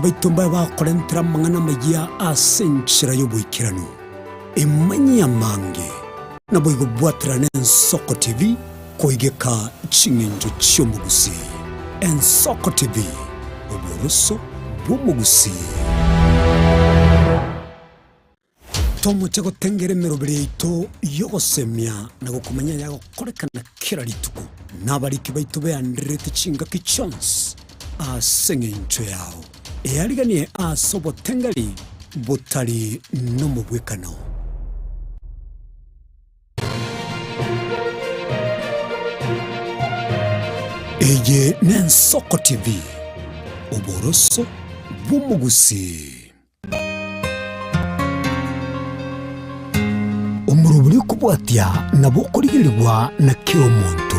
baitumba bakorentera mangana magia asenchira y'obwikirano emanya mange nabo igobwatira n'Ensoko TV koigeka chingenjo cy'omugusi. Ensoko TV oboroso bw'omugusi. Tomo chako tengere merobere ito yogosemia na gukumanya yago korekana kira rituko nabariki baitu beandrete chinga kichons asengencho yao eariganie asobo tengari botari no mubwekano. Eye n'Ensoko TV oboroso bw'omugusi. Umuruburi kubwatia nabo kurigirirwa na kiro muntu.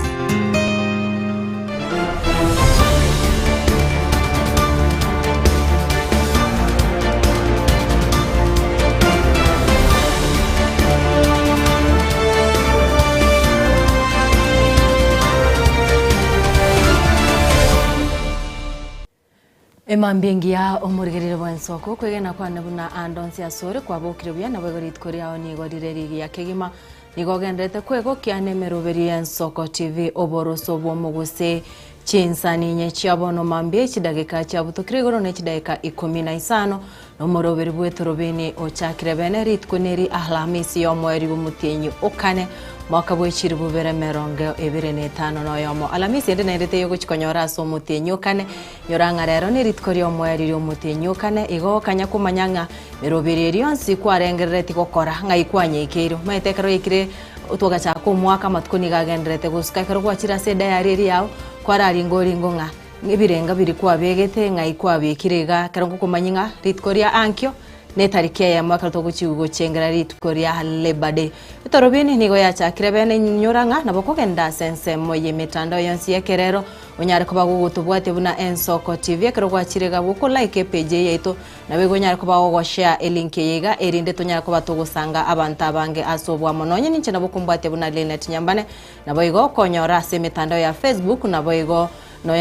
Emambengia omurigirire bw'Ensoko kwegena kwa nabuna andonsi asore kwa bokiribya nabo goritko ryao ni gorireri ya kegima nigogendete kwego kianemeruberi Ensoko TV oboroso bw'omuguse chinsani nye chiabono mambie chidagika chiabutukirigoro ne chidagika 15 no moroberi bwetorobeni ochakire bene ritko neri ahlamisi yo mweri bumutinyi okane mwaka bwechiri bubere meronge 25 no yomo alamisi ende nerete yogo chikonyora so mutinyi okane yoranga rero ne ritko ryo mweri ryo mutinyi okane igo kanya kumanyanga meroberi ryonsi kwarengerete gukora ngai kwanyekero maetekero yikire utoga chako mwaka matkoni gagendrete guskakero gwachira se diary yao kwarari ngoringonga ngibirenga biri kwa begete ngai kwa bekirega karongo kumanyinga ritkoria ankyo ne tarike ya mwaka toguchigo chengera ritkoria lebade torobini nigo ya chakire bene nyoranga nabokogenda sense moye mitandao yonsi yekerero onyare kuba gugutubwate buna Ensoko TV kero gwachirega buko like page yeto nabe gonyare kuba go share link yega erinde tonyare kuba tugusanga abantu abange asobwa mononye ninche nabokumbwate buna Linet Nyambane naboigo konyora se mitandao ya Facebook naboigo no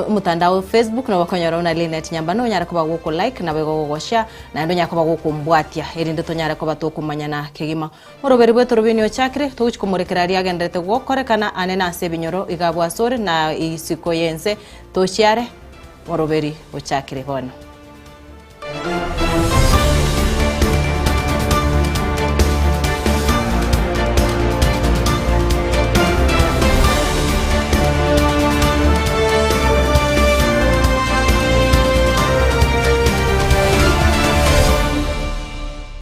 mutandao Facebook na wakonyora una Linet Nyambane onyare kuba guko like naboigo go share na ndo nyako bagukumbwatia erinde tonyare kuba tukumanyana kegima moroberi bwetorobini ochakire tuguchikomurekeraria agendete gukorekana anena asebinyoro igabwa sore na isiko yense toshiare moroberi ochakire bono.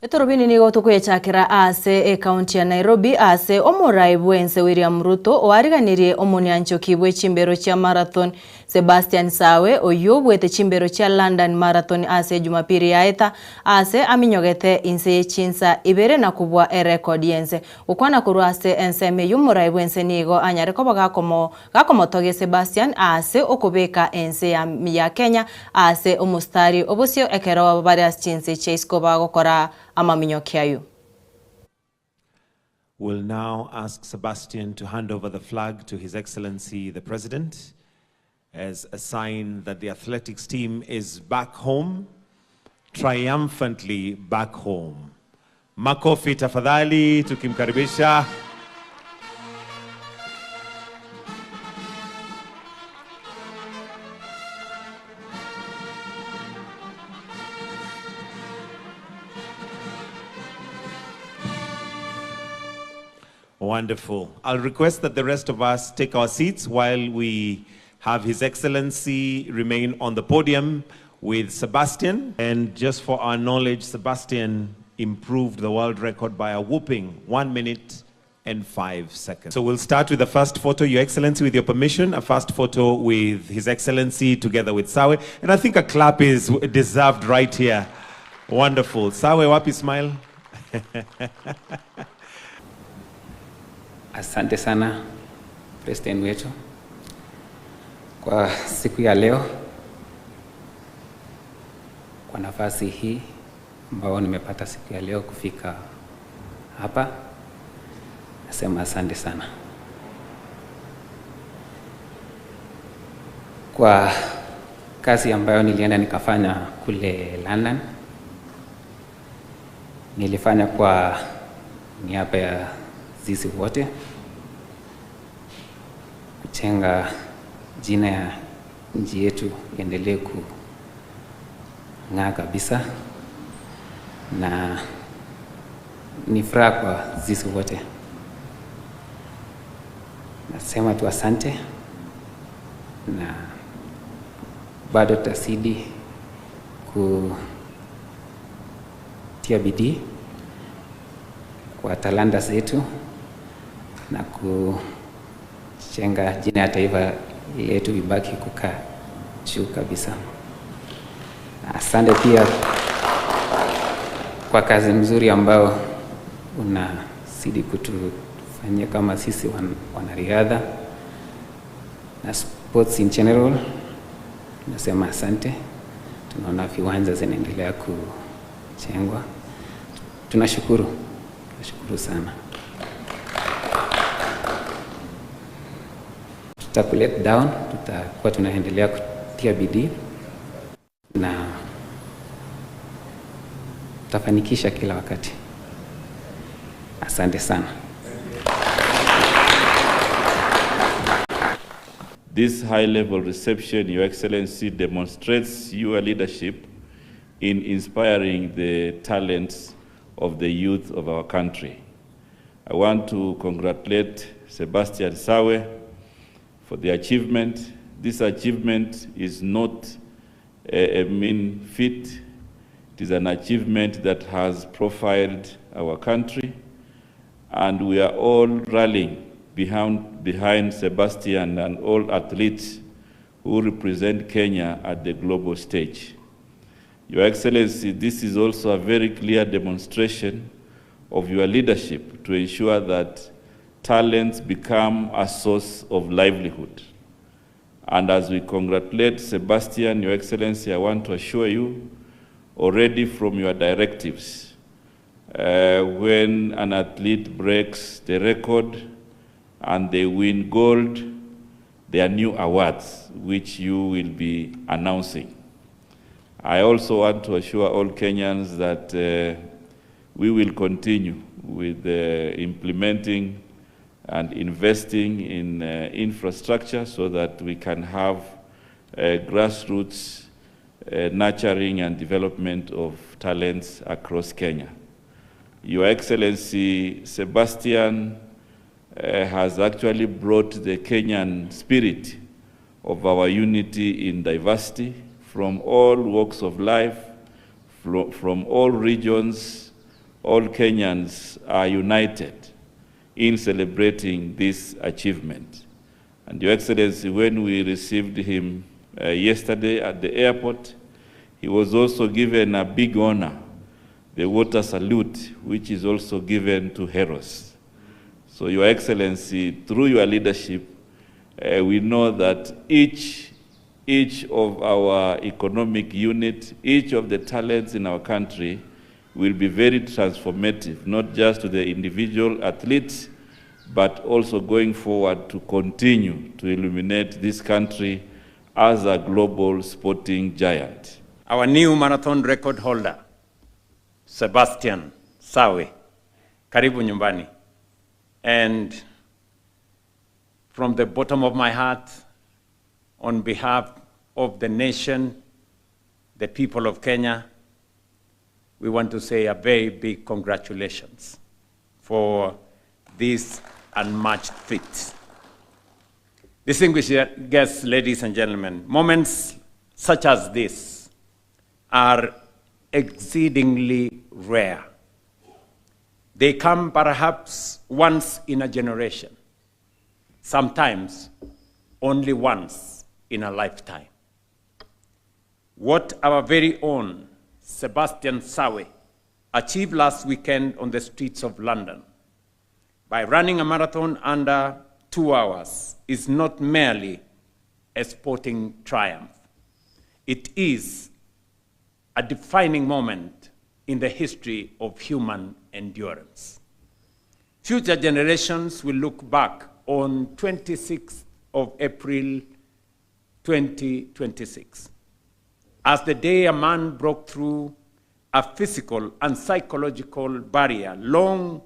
Torobini nigo tukwechakira ase county ya Nairobi ase omuraibu ense William Ruto wariganirie omunyancho kibwe chimbero cha marathon Sebastian Sawe oyobwete chimbero cha London Marathon ase Jumapili yaeta ase aminyogete inse chinsa ibere na kubwa record yense ukwana kurwase ense meyumuraibu ense nigo anyare ko gakomotoge Sebastian ase okubeka ense ya Kenya ase omustari obusio ekero various chinse chesko bagokora amaminyokiayu. We'll now ask Sebastian to hand over the flag to His Excellency the President as a sign that the athletics team is back home, triumphantly back home. Makofi tafadhali tukimkaribisha. Wonderful. I'll request that the rest of us take our seats while we have His Excellency remain on the podium with Sebastian. And just for our knowledge, Sebastian improved the world record by a whopping 1 minute and 5 seconds. So we'll start with the first photo, Your Excellency, with your permission, a first photo with His Excellency together with Sawe. And I think a clap is deserved right here. Wonderful. Sawe, wapi smile? Asante sana President wetu kwa siku ya leo, kwa nafasi hii ambao nimepata siku ya leo kufika hapa. Nasema asante sana. Kwa kazi ambayo nilienda nikafanya kule London. Nilifanya kwa niaba ya sisi wote kujenga jina ya nchi yetu iendelee kung'aa kabisa, na ni furaha kwa sisi wote. Nasema tu asante, na bado tutazidi kutia bidii kwa talanta zetu na kujenga jina ya taifa letu ibaki kukaa juu kabisa. Asante pia kwa kazi nzuri ambao unazidi kutufanyia kama sisi wanariadha na sports in general. Nasema asante. Tunaona viwanja zinaendelea kujengwa. Tunashukuru sana. Tutakulet down, tutakuwa tunaendelea kutia bidii na tutafanikisha kila wakati. Asante sana. This high-level reception, Your Excellency, demonstrates your leadership in inspiring the talents of the youth of our country. I want to congratulate Sebastian Sawe for the achievement. This achievement is not a mean feat. It is an achievement that has profiled our country, and we are all rallying behind Sebastian and all athletes who represent Kenya at the global stage. Your Excellency, this is also a very clear demonstration of your leadership to ensure that talents become a source of livelihood. And as we congratulate Sebastian, Your Excellency, I want to assure you, already from your directives, when an athlete breaks the record and they win gold, there are new awards which you will be announcing. I also want to assure all Kenyans that we will continue with implementing and investing in infrastructure so that we can have grassroots nurturing and development of talents across Kenya. Your Excellency, Sebastian has actually brought the Kenyan spirit of our unity in diversity from all walks of life, from all regions. All Kenyans are united in celebrating this achievement. And Your Excellency, when we received him yesterday at the airport, he was also given a big honor, the water salute, which is also given to heroes. So Your Excellency, through your leadership, we know that each of our economic unit, each of the talents in our country will be very transformative, not just to the individual athletes, but also going forward to continue to illuminate this country as a global sporting giant. Our new marathon record holder, Sebastian Sawe, karibu nyumbani. And from the bottom of my heart, on behalf of the nation, the people of Kenya, we want to say a very big congratulations for this unmatched feat. Distinguished guests, ladies and gentlemen, moments such as this are exceedingly rare. They come perhaps once in a generation, sometimes only once in a lifetime. What our very own Sebastian Sawe achieved last weekend on the streets of London by running a marathon under 2 hours is not merely a sporting triumph. It is a defining moment in the history of human endurance. Future generations will look back on 26th of April 2026 as the day a man broke through a physical and psychological barrier long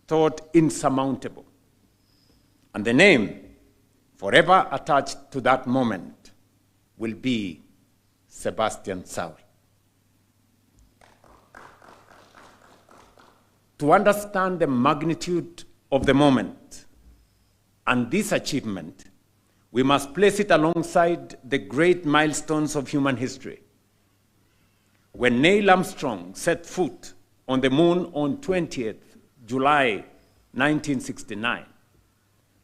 thought insurmountable. And the name forever attached to that moment will be Sebastian Sawe. To understand the magnitude of the moment and this achievement, we must place it alongside the great milestones of human history. When Neil Armstrong set foot on the moon on 20th July 1969,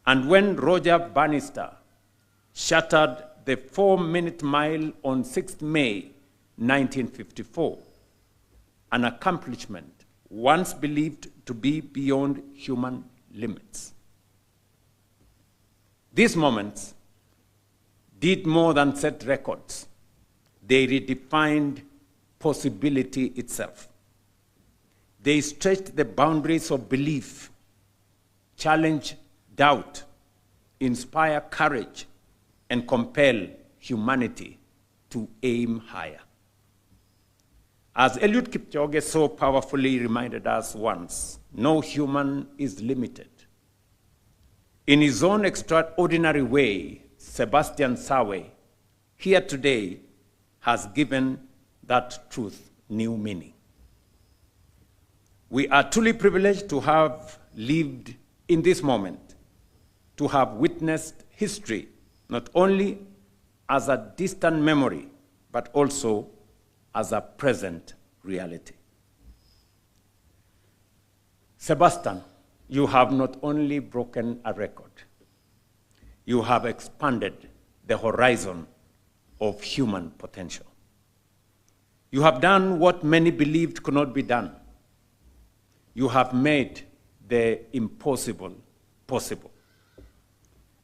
and when Roger Bannister shattered the 4-minute mile on 6th May 1954, an accomplishment once believed to be beyond human limits. These moments did more than set records. They redefined possibility itself. They stretched the boundaries of belief, challenged doubt, inspire courage, and compel humanity to aim higher. As Eliud Kipchoge so powerfully reminded us once, no human is limited. In his own extraordinary way, Sebastian Sawe, here today, has given that truth new meaning. We are truly privileged to have lived in this moment, to have witnessed history, not only as a distant memory, but also as a present reality. Sebastian, you have not only broken a record, you have expanded the horizon of human potential. You have done what many believed could not be done. You have made the impossible possible.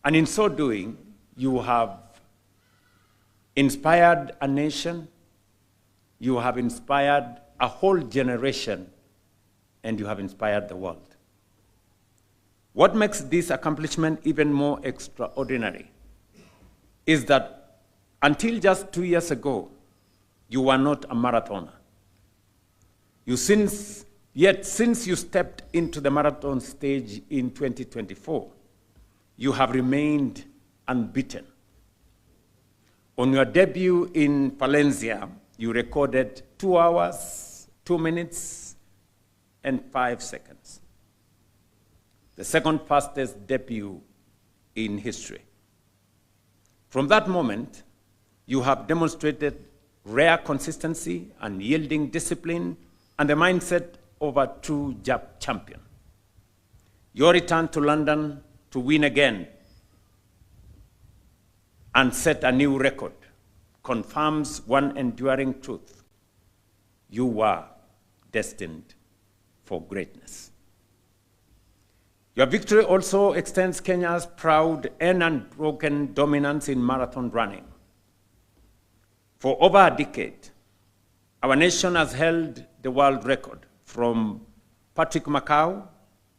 And in so doing, you have inspired a nation, you have inspired a whole generation, and you have inspired the world. What makes this accomplishment even more extraordinary is that until just 2 years ago, you were not a marathoner. Yet since you stepped into the marathon stage in 2024, you have remained unbeaten. On your debut in Valencia, you recorded 2 hours, 2 minutes, and 5 seconds. The second fastest debut in history. From that moment, you have demonstrated rare consistency, unyielding discipline, and the mindset of a true champion. Your return to London to win again and set a new record confirms one enduring truth. You were destined for greatness. Your victory also extends Kenya's proud and unbroken dominance in marathon running. For over a decade, our nation has held the world record, from Patrick Macau,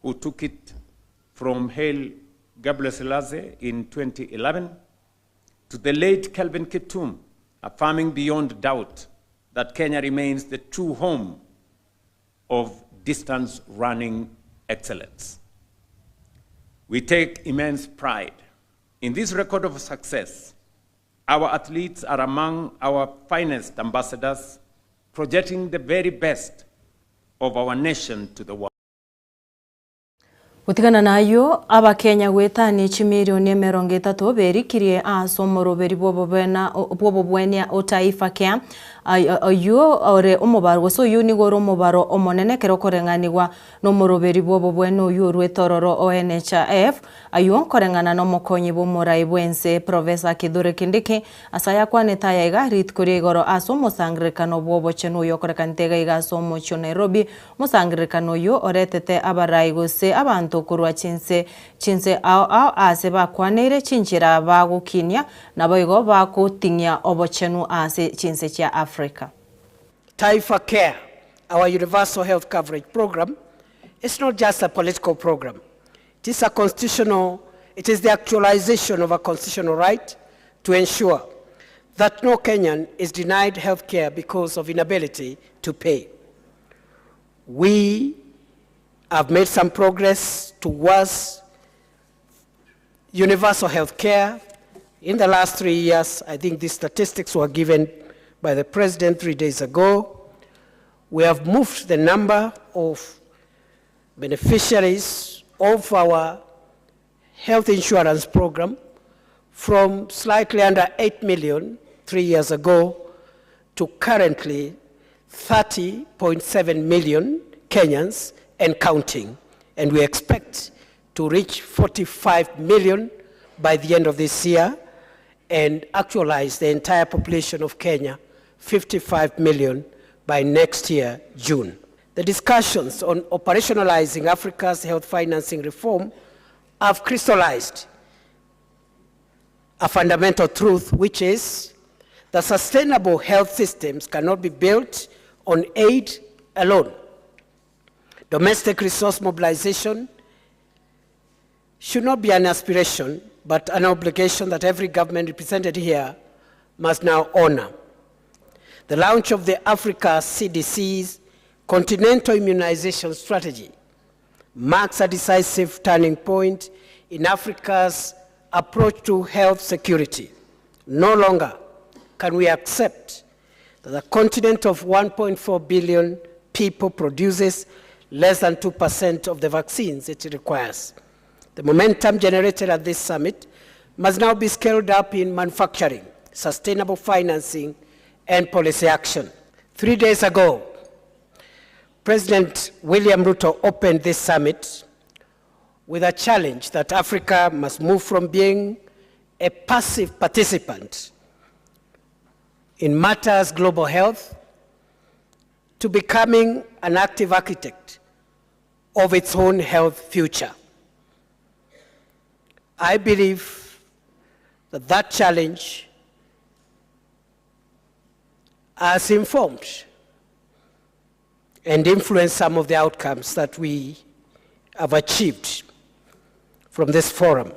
who took it from Haile Gebrselassie in 2011, to the late Kelvin Kiptum, affirming beyond doubt that Kenya remains the true home of distance running excellence. We take immense pride in this record of success. Our athletes are among our finest ambassadors, projecting the very best of our nation to the world. Gutigana nayo abakenya gwetani chimirioni 30 berikirie asomoroberi bwobobwenia otaifa kya ayo ore omobaro so yuni goro omobaro omonene kerokorenganirwa no moroberi bwobobweno uyu rwetororo ONHF ayo korengana no mokonyi bomorai bwense Professor Kithure Kindiki asaya kwaneta yaiga rit kurigoro asomosangrekano bwobocheno yokorekantega igasomo cho Nairobi musangrekano yo oretete abarai gose abantu kurwa chinse ao ase bakwanire chinchira bagukinya naboigo bakutinya obochenu ase chinse cha Africa. Taifa Care, our universal health coverage program, is not just a political program. It is the actualization of a constitutional right to ensure that no Kenyan is denied health care because of inability to pay. We have made some progress towards universal health care. In the last 3 years, I think these statistics were given by the President 3 days ago. We have moved the number of beneficiaries of our health insurance program from slightly under 8 million 3 years ago to currently 30.7 million Kenyans and counting. And we expect to reach 45 million by the end of this year and actualize the entire population of Kenya, 55 million by next year, June. The discussions on operationalizing Africa's health financing reform have crystallized a fundamental truth, which is that sustainable health systems cannot be built on aid alone. Domestic resource mobilization should not be an aspiration, but an obligation that every government represented here must now honor. The launch of the Africa CDC's Continental Immunization Strategy marks a decisive turning point in Africa's approach to health security. No longer can we accept that the continent of 1.4 billion people produces less than 2% of the vaccines it requires. The momentum generated at this summit must now be scaled up in manufacturing, sustainable financing, and policy action. 3 days ago, President William Ruto opened this summit with a challenge that Africa must move from being a passive participant in matters global health to becoming an active architect of its own health future. I believe that that challenge has informed and influenced some of the outcomes that we have achieved from this forum.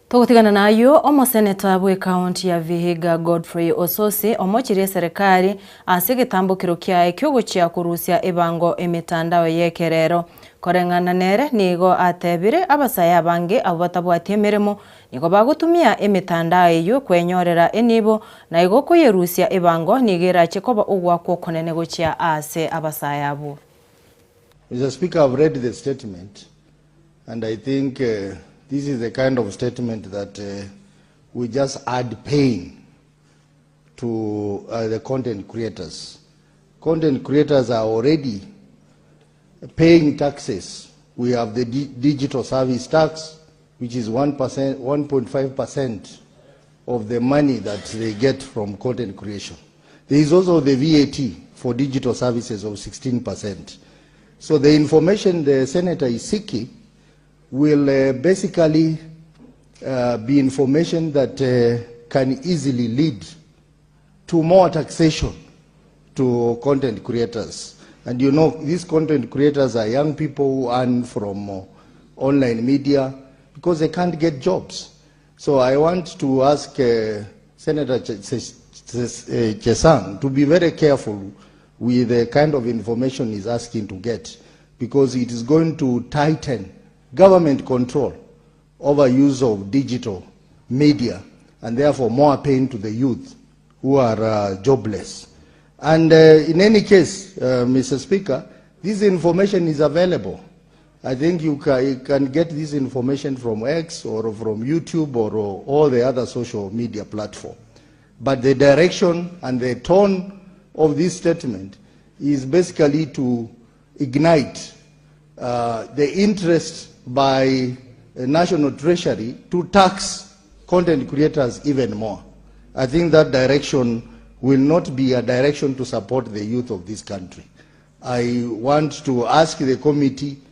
Tugutigana nayo omuseneta bwe county ya Vihiga Godfrey Osose omochirie serikali ase gitambukiro kyae kyoguchia kurusia ibango emitandao yekerero korengana nere nigo atebire abasaya bange abo batabwatie mirimo nigo bagutumia emitandao eyo kwenyorera enibo na igo kuyerusia ibango nigera chikoba ugwako konene guchia ase abasaya abo. Mr. Speaker, I've read the statement and I think this is the kind of statement that we just add pain to the content creators. Content creators are already paying taxes. We have the digital service tax, which is 1.5% of the money that they get from content creation. There is also the VAT for digital services of 16%. So the information the Senator is seeking will basically be information that can easily lead to more taxation to content creators. And you know, these content creators are young people who earn from online media because they can't get jobs. So I want to ask Senator Chesang to be very careful with the kind of information he's asking to get, because it is going to tighten government control over use of digital media and therefore more pain to the youth who are jobless. And in any case, Mr. Speaker, this information is available. I think you can get this information from X or from YouTube or all the other social media platforms. But the direction and the tone of this statement is basically to ignite the interest by the National Treasury to tax content creators even more. I think that direction will not be a direction to support the youth of this country. I want to ask the Committee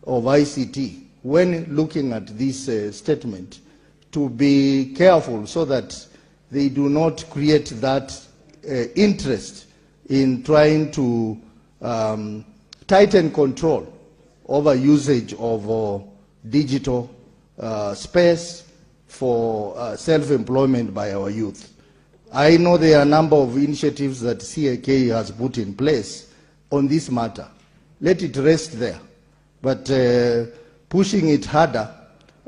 of ICT, when looking at this statement, to be careful so that they do not create that interest in trying to tighten control over usage of digital space for self-employment by our youth. I know there are a number of initiatives that CAK has put in place on this matter. Let it rest there. But pushing it harder,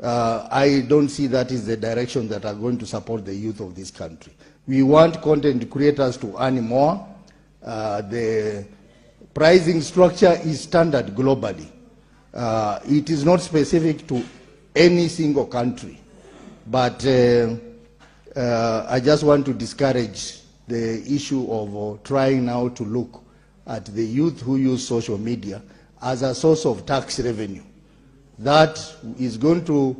I don't see that is the direction that are going to support the youth of this country. We want content creators to earn more. The pricing structure is standard globally. It is not specific to any single country. But I just want to discourage the issue of trying now to look at the youth who use social media as a source of tax revenue. That is going to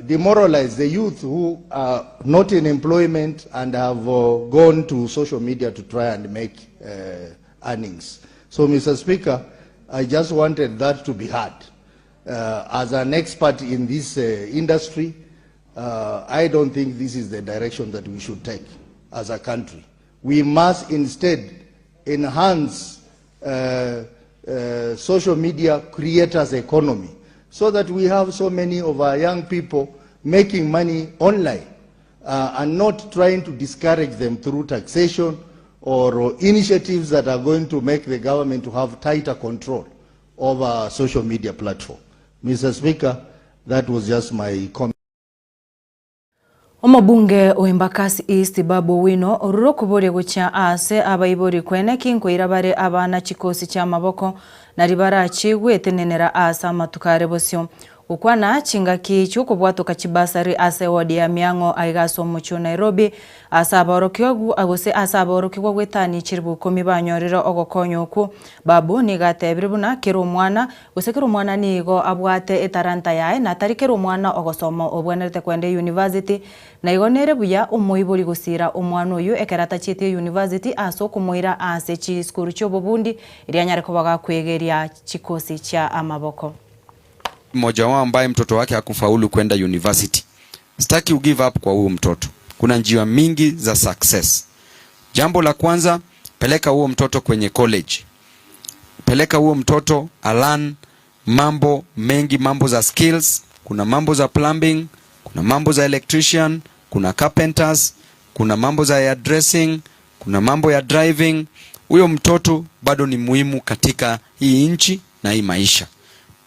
demoralize the youth who are not in employment and have gone to social media to try and make earnings. So, Mr. Speaker, I just wanted that to be heard. As an expert in this industry, I don't think this is the direction that we should take as a country. We must instead enhance social media creators' economy so that we have so many of our young people making money online and not trying to discourage them through taxation or initiatives that are going to make the government to have tighter control over social media platform. Mr. Speaker, that was just my comment. Omabunge o Embakasi East Babu Owino oruro kuboria gucha ase abaibori kwene kinkwira bare abana chikosi cha maboko na ribara chigwe tenenera asa matukare bosio ukwana chingaki chuko bwato kachibasari ase wodi ya Miango aigaso mucho Nairobi asa abarokyogu agose asa abarokyo gwetani chiribu komibanyorira ogokonyo ku babu nigatebiribuna kero mwana gusekero mwana nigo abwate etaranta yae na tarikero mwana ogosoma obwenerete kwende university na igonere buya umuibori gusira omwana uyu ekerata chite university aso kumuira ase chi skuru cyo bobundi irianyare kubaga kwegeria chikosi cha amaboko. Mmoja wao ambaye mtoto wake hakufaulu kwenda university. Sitaki give up kwa huyo mtoto. Kuna njia mingi za success. Jambo la kwanza, peleka huyo mtoto kwenye college. Peleka huyo mtoto learn mambo mengi, mambo za skills, kuna mambo za plumbing, kuna mambo za electrician, kuna carpenters, kuna mambo za hairdressing, kuna mambo ya driving. Huyo mtoto bado ni muhimu katika hii nchi na hii maisha.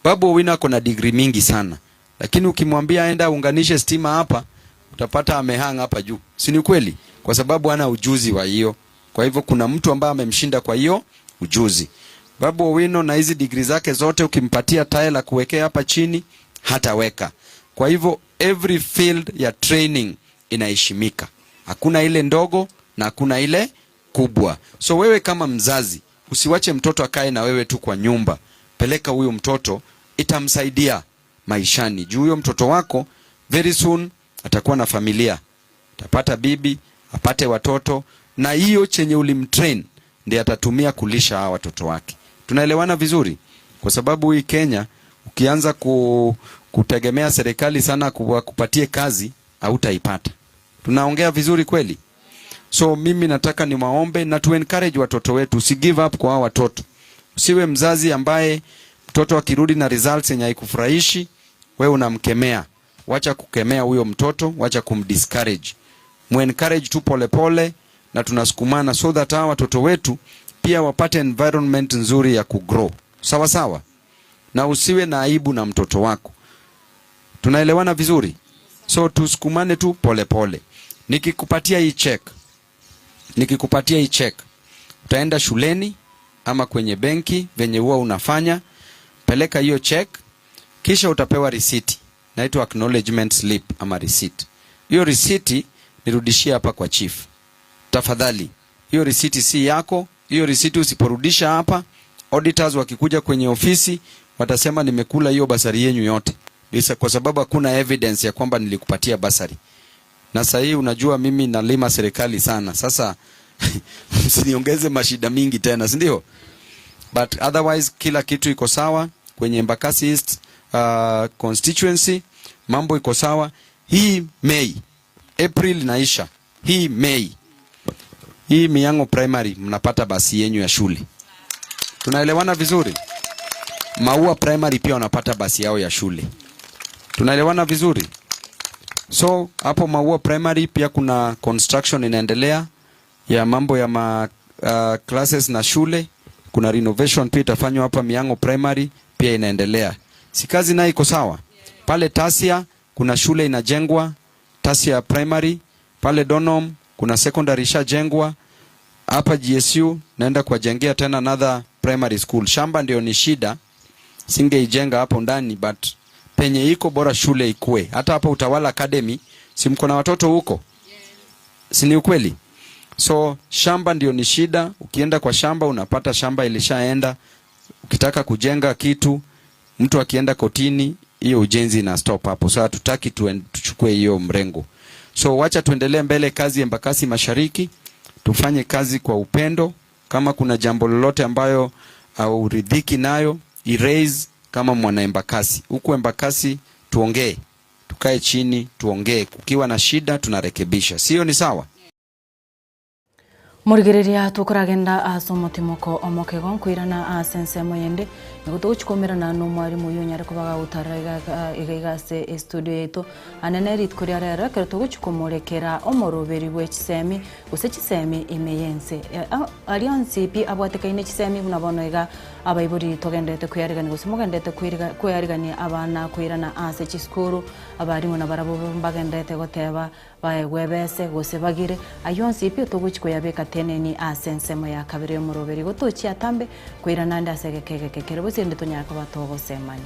Babu Owino kuna degree mingi sana. Lakini ukimwambia aenda unganishe stima hapa, utapata amehanga hapa juu. Si ni kweli? Kwa sababu hana ujuzi wa hiyo. Kwa hivyo kuna mtu ambaye amemshinda kwa hiyo ujuzi. Babu Owino na hizi degree zake zote ukimpatia tile la kuwekea hapa chini, hataweka. Kwa hivyo every field ya training inaheshimika. Hakuna ile ndogo na hakuna ile kubwa. So wewe kama mzazi, usiwache mtoto akae na wewe tu kwa nyumba. Peleka huyo mtoto, itamsaidia maishani. Juu huyo mtoto wako very soon atakuwa na familia, atapata bibi, apate watoto, na hiyo chenye ulimtrain ndiye atatumia kulisha hawa watoto wake. Tunaelewana vizuri? Kwa sababu hii Kenya ukianza kutegemea serikali sana kupatie kazi, hautaipata. Tunaongea vizuri kweli? So mimi nataka ni maombe na tu encourage watoto wetu, usi give up kwa hawa watoto. Usiwe mzazi ambaye mtoto akirudi na results yenye haikufurahishi, wewe unamkemea. Wacha kukemea huyo mtoto, wacha kumdiscourage. Encourage tu pole pole na tunasukumana so that hawa watoto wetu pia wapate environment nzuri ya kugrow. Sawa sawa? Na usiwe na aibu na mtoto wako. Tunaelewana vizuri? So tusukumane tu pole pole. Nikikupatia hii check, utaenda shuleni ama kwenye benki venye huwa unafanya, peleka hiyo check, kisha utapewa receipt, inaitwa acknowledgement slip ama receipt. Hiyo receipt nirudishie hapa kwa chief. Tafadhali, hiyo receipt si yako, hiyo receipt usiporudisha hapa, auditors wakikuja kwenye ofisi watasema nimekula hiyo basari yenu yote. Bisa kwa sababu hakuna evidence ya kwamba nilikupatia basari. Na sasa hii unajua mimi nalima serikali sana. Sasa msiniongeze mashida mingi tena, si ndio? But otherwise kila kitu iko sawa kwenye Embakasi East constituency, mambo iko sawa. Hii May, April inaisha. Hii May, hii Miango Primary mnapata basi yenu ya shule. Tunaelewana vizuri? Maua Primary pia wanapata basi yao ya shule. Tunaelewana vizuri? So hapo Maua Primary pia kuna construction inaendelea ya mambo ya classes na shule. Kuna renovation pia itafanywa hapa Miango Primary pia inaendelea. Si kazi nayo iko sawa? Pale Tasia kuna shule inajengwa, Tasia Primary. Pale Donom kuna secondary ishajengwa. Hapa GSU naenda kuwajengea tena another primary school. Shamba ndio ni shida. Singeijenga hapo ndani, but penye iko bora shule ikue. Hata hapa Utawala Academy si mko na watoto huko? Si ni ukweli? So shamba ndio ni shida. Ukienda kwa shamba unapata shamba ilishaenda. Ukitaka kujenga kitu, mtu akienda kotini, hiyo ujenzi na stop hapo. So hatutaki tuchukue hiyo mrengo. So wacha tuendelee mbele kazi Embakasi Mashariki. Tufanye kazi kwa upendo. Kama kuna jambo lolote ambayo uridhiki nayo, erase kama mwana Embakasi. Huku Embakasi tuongee. Tukae chini tuongee. Kukiwa na shida tunarekebisha. Sio ni sawa? Murigereria tukuragenda asomotimoko omokego nkwirana sense moyende nigutuguchikomerana no mwarimu yonyare kubaga utaraga igase studio yetu anene rit kuriarera kero tuguchikomorekera omoroberi bwechisemi usechisemi imeyense alliance pi abwatekaine chisemi bunabonoiga abaiburi togendete kuyarigani gusimugendete kuyarigani abana kwirana ase chiskuru abarimu na barabo mbagendete goteba baegwebese gusebagire ayonse pi tuguchikoyabeka teneni asensemo ya kabiri muroberi gutuchi atambe kwirana ndasegekekekere businde tunyaka batogo semanya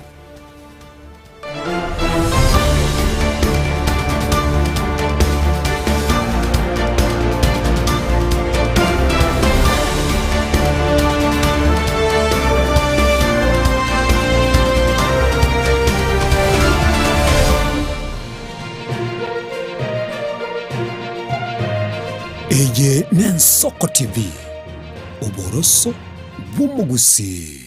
Eye Nensoko TV Oboroso Bumugusi.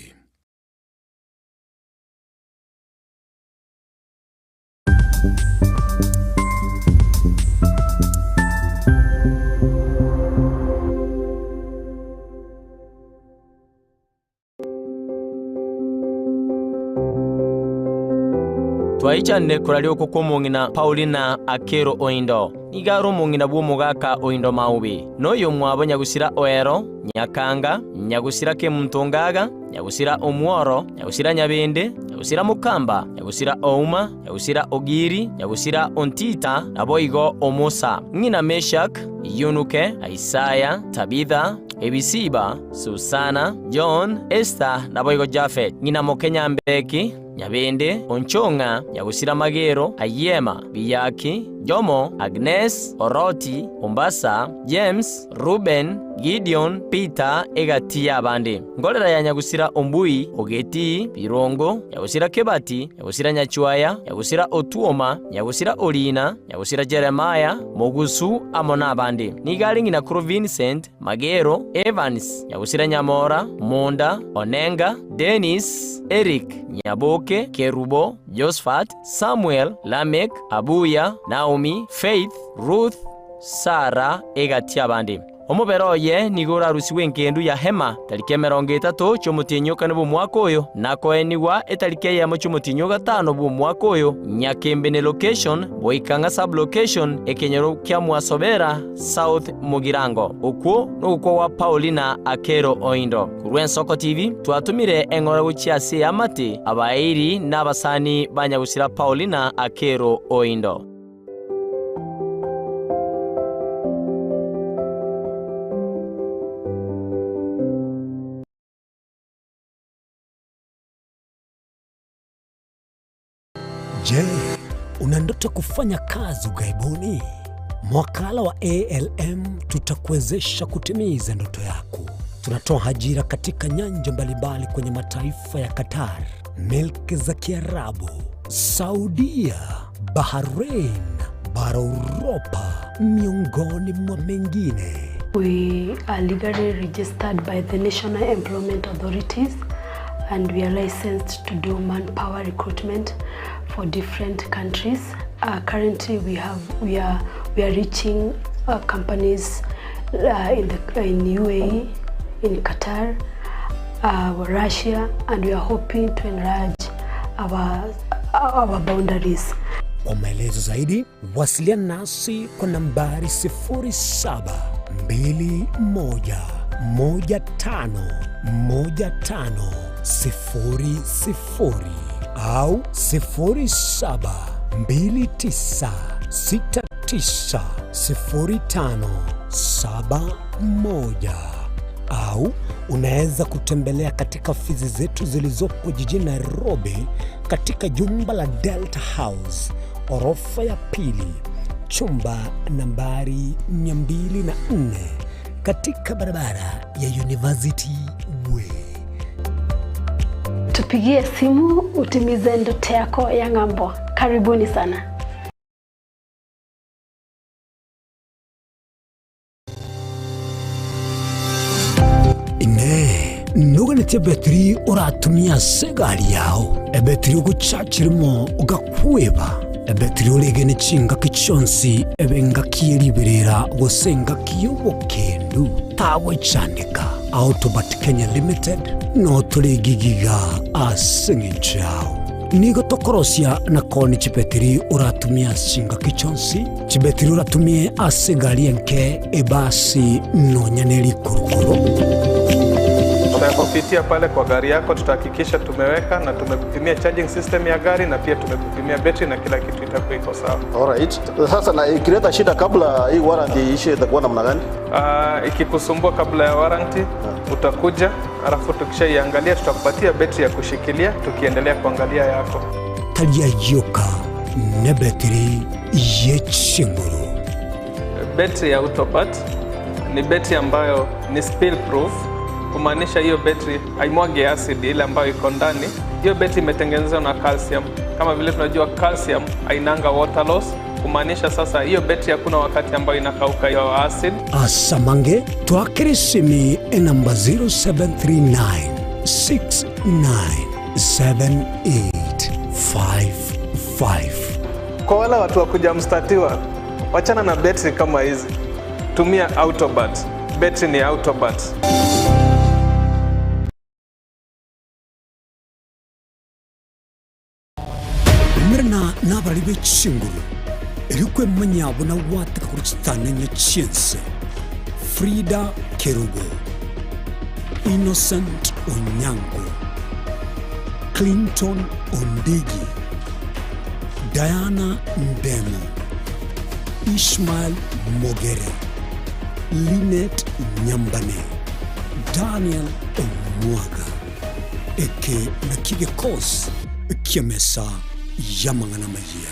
Twaichane kuralio kukomongina Paulina Akero Oindo igaro mongina bwo mugaka Oindo Maubi noyo mwabo nyagusira Oero Nyakanga nyagusira Kemuntongaga nyagusira Omworo nyagusira Nyabende nyagusira Mukamba nyagusira Ouma nyagusira Ogiri nyagusira Ontita naboigo Omosa ngina Meshak Yunuke Isaya Tabitha Ebisiba Susana John Esther naboigo Jafet ngina Mokenya Mbeki Nyabende Onchonga nyagusira Magero Ayema Biyaki Jomo Agnes Oroti Ombasa James Ruben Gideon Peter Egatia abandi ngolera ya nyagusira Ombui Ogeti Birongo nyagusira Kebati nyagusira Nyachuaya nyagusira Otuoma nyagusira Olina nyagusira Jeremiah Mogusu amona abandi nigali ngina Kro Vincent Magero Evans nyagusira Nyamora Monda Onenga Dennis Eric Nyaboke Kerubo Josephat Samuel Lamek Abuya Naomi Faith Ruth Sara Egatia abandi omubero ye nigora rusiwe nkendu ya hema talike 30 chomutinyoka nebo mwaka oyo nakoenigwa etalike ya mochomutinyo gatano bu mwaka oyo Nyakembene location boikanga sub location ekenyero kya Mwasobera South Mugirango okwo nuko wa Paulina Akero Oindo Kurwensoko TV twatumire engora guchiase amate abairi n'abasani banyagusira Paulina Akero Oindo. Je, una ndoto kufanya kazi ughaibuni? Mwakala wa ALM tutakuwezesha kutimiza ndoto yako. Tunatoa ajira katika nyanja mbalimbali kwenye mataifa ya Qatar, Milki za Kiarabu, Saudia, Bahrain, bara Europa, miongoni mwa mengine. We are legally registered by the National Employment Authorities and we are licensed to do manpower recruitment for different countries. Currently, we are reaching companies in UAE, in Qatar, Russia, and we are hoping to enlarge our boundaries. Kwa maelezo zaidi, wasiliana nasi kwa nambari 0721151500 au 0729690571 au unaweza kutembelea katika ofisi zetu zilizopo jijini Nairobi katika jumba la Delta House, orofa ya pili, chumba nambari 204 katika barabara ya University Way. Tupigie simu utimize ndoto yako ya ng'ambo. Karibuni sana. Ine nuganite betri uratumia segari yao ebetri ugucakirimo ugakweba ebetri uregene cinga kichonsi ebenga kiyeriberera gusenga kiyobokendu tawe candika Autobat Kenya Limited no tuligigiga asingichao nigo tokorosia na koni chibetri uratumia cinga kichonsi chibetri uratumie asegari enke ebasi no nyaneri kurukuru. Tunapopitia pale kwa gari yako tutahakikisha tumeweka na tumekupimia charging system ya gari na pia tumekupimia battery na kila kitu itakuwa iko sawa. Alright. Sasa na ikileta shida kabla hii warranty ishe itakuwa namna gani? Ikikusumbua kabla ya warranty utakuja, alafu tukishaiangalia tutakupatia battery ya kushikilia tukiendelea kuangalia yako. Talia yoka ne battery yechinguru. Battery ya Autobat ni battery ambayo ni spill proof. Kumaanisha hiyo battery haimwagi acid ile ambayo iko ndani. Hiyo battery imetengenezwa na calcium. Kama vile tunajua calcium hainanga water loss. Kumaanisha sasa hiyo battery hakuna wakati ambayo inakauka hiyo acid. Asamange twakirisimi namba 0739697855. Kwa wale watu wa kuja mstatiwa, wachana na battery kama hizi. Tumia Autobat. Battery ni Autobat. Mrna nabali bechinguru erikwe manyabo na wataka kurutana nyachiense Frida Kerugo, Innocent Onyango, Clinton Ondigi, Diana Ndemo, Ishmael Mogere, Linet Nyambane, Daniel Omwaga, eke na kigekos kiamesa yamangana magia.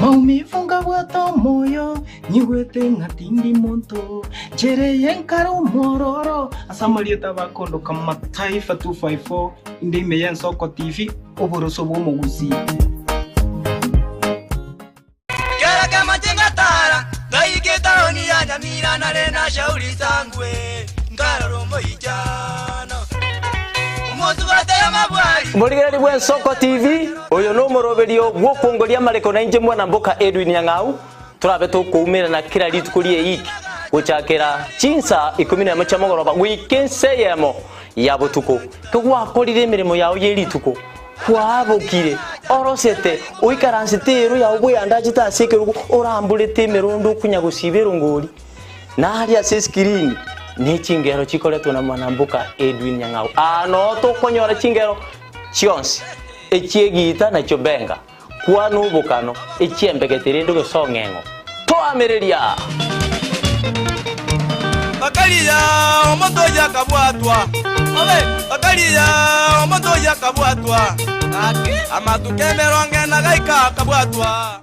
Maumifunga bwato moyo nyigwete ngatindi monto chere yenkaro mororo asamalieta bakondo kama Taifa 254 indime Yensoko TV oboroso bwomuguzi Kera kama tingatara gaiketa oni ya nyamira na rena shauri sangwe ngaro moijano Murigereri bwa Yensoko TV oyo no moroberio gwokongoria mareko na inje mwana mboka Edwin Nyang'au turabe tukumira na kira ritukurie iki guchakira chinsa 11 cha mogoroba wikenseyemo ya butuko kugwakorire imirimo yawo yerituko kwabukire orosete uikaransitero ya ubwe andajita asekerugo orambulete merondo kunya gusibero ngori na hali aseskrini ni chingero chikoletwo na mwanambuka Edwin Nyang'au ano to konyora chingero chionsi echiegita na chobenga kwa nubukano echiembegetere ndo gesongengo to ameriria bakaliya omoto yakabwatwa obe bakaliya omoto yakabwatwa amatukemero ngena gaika kabwatwa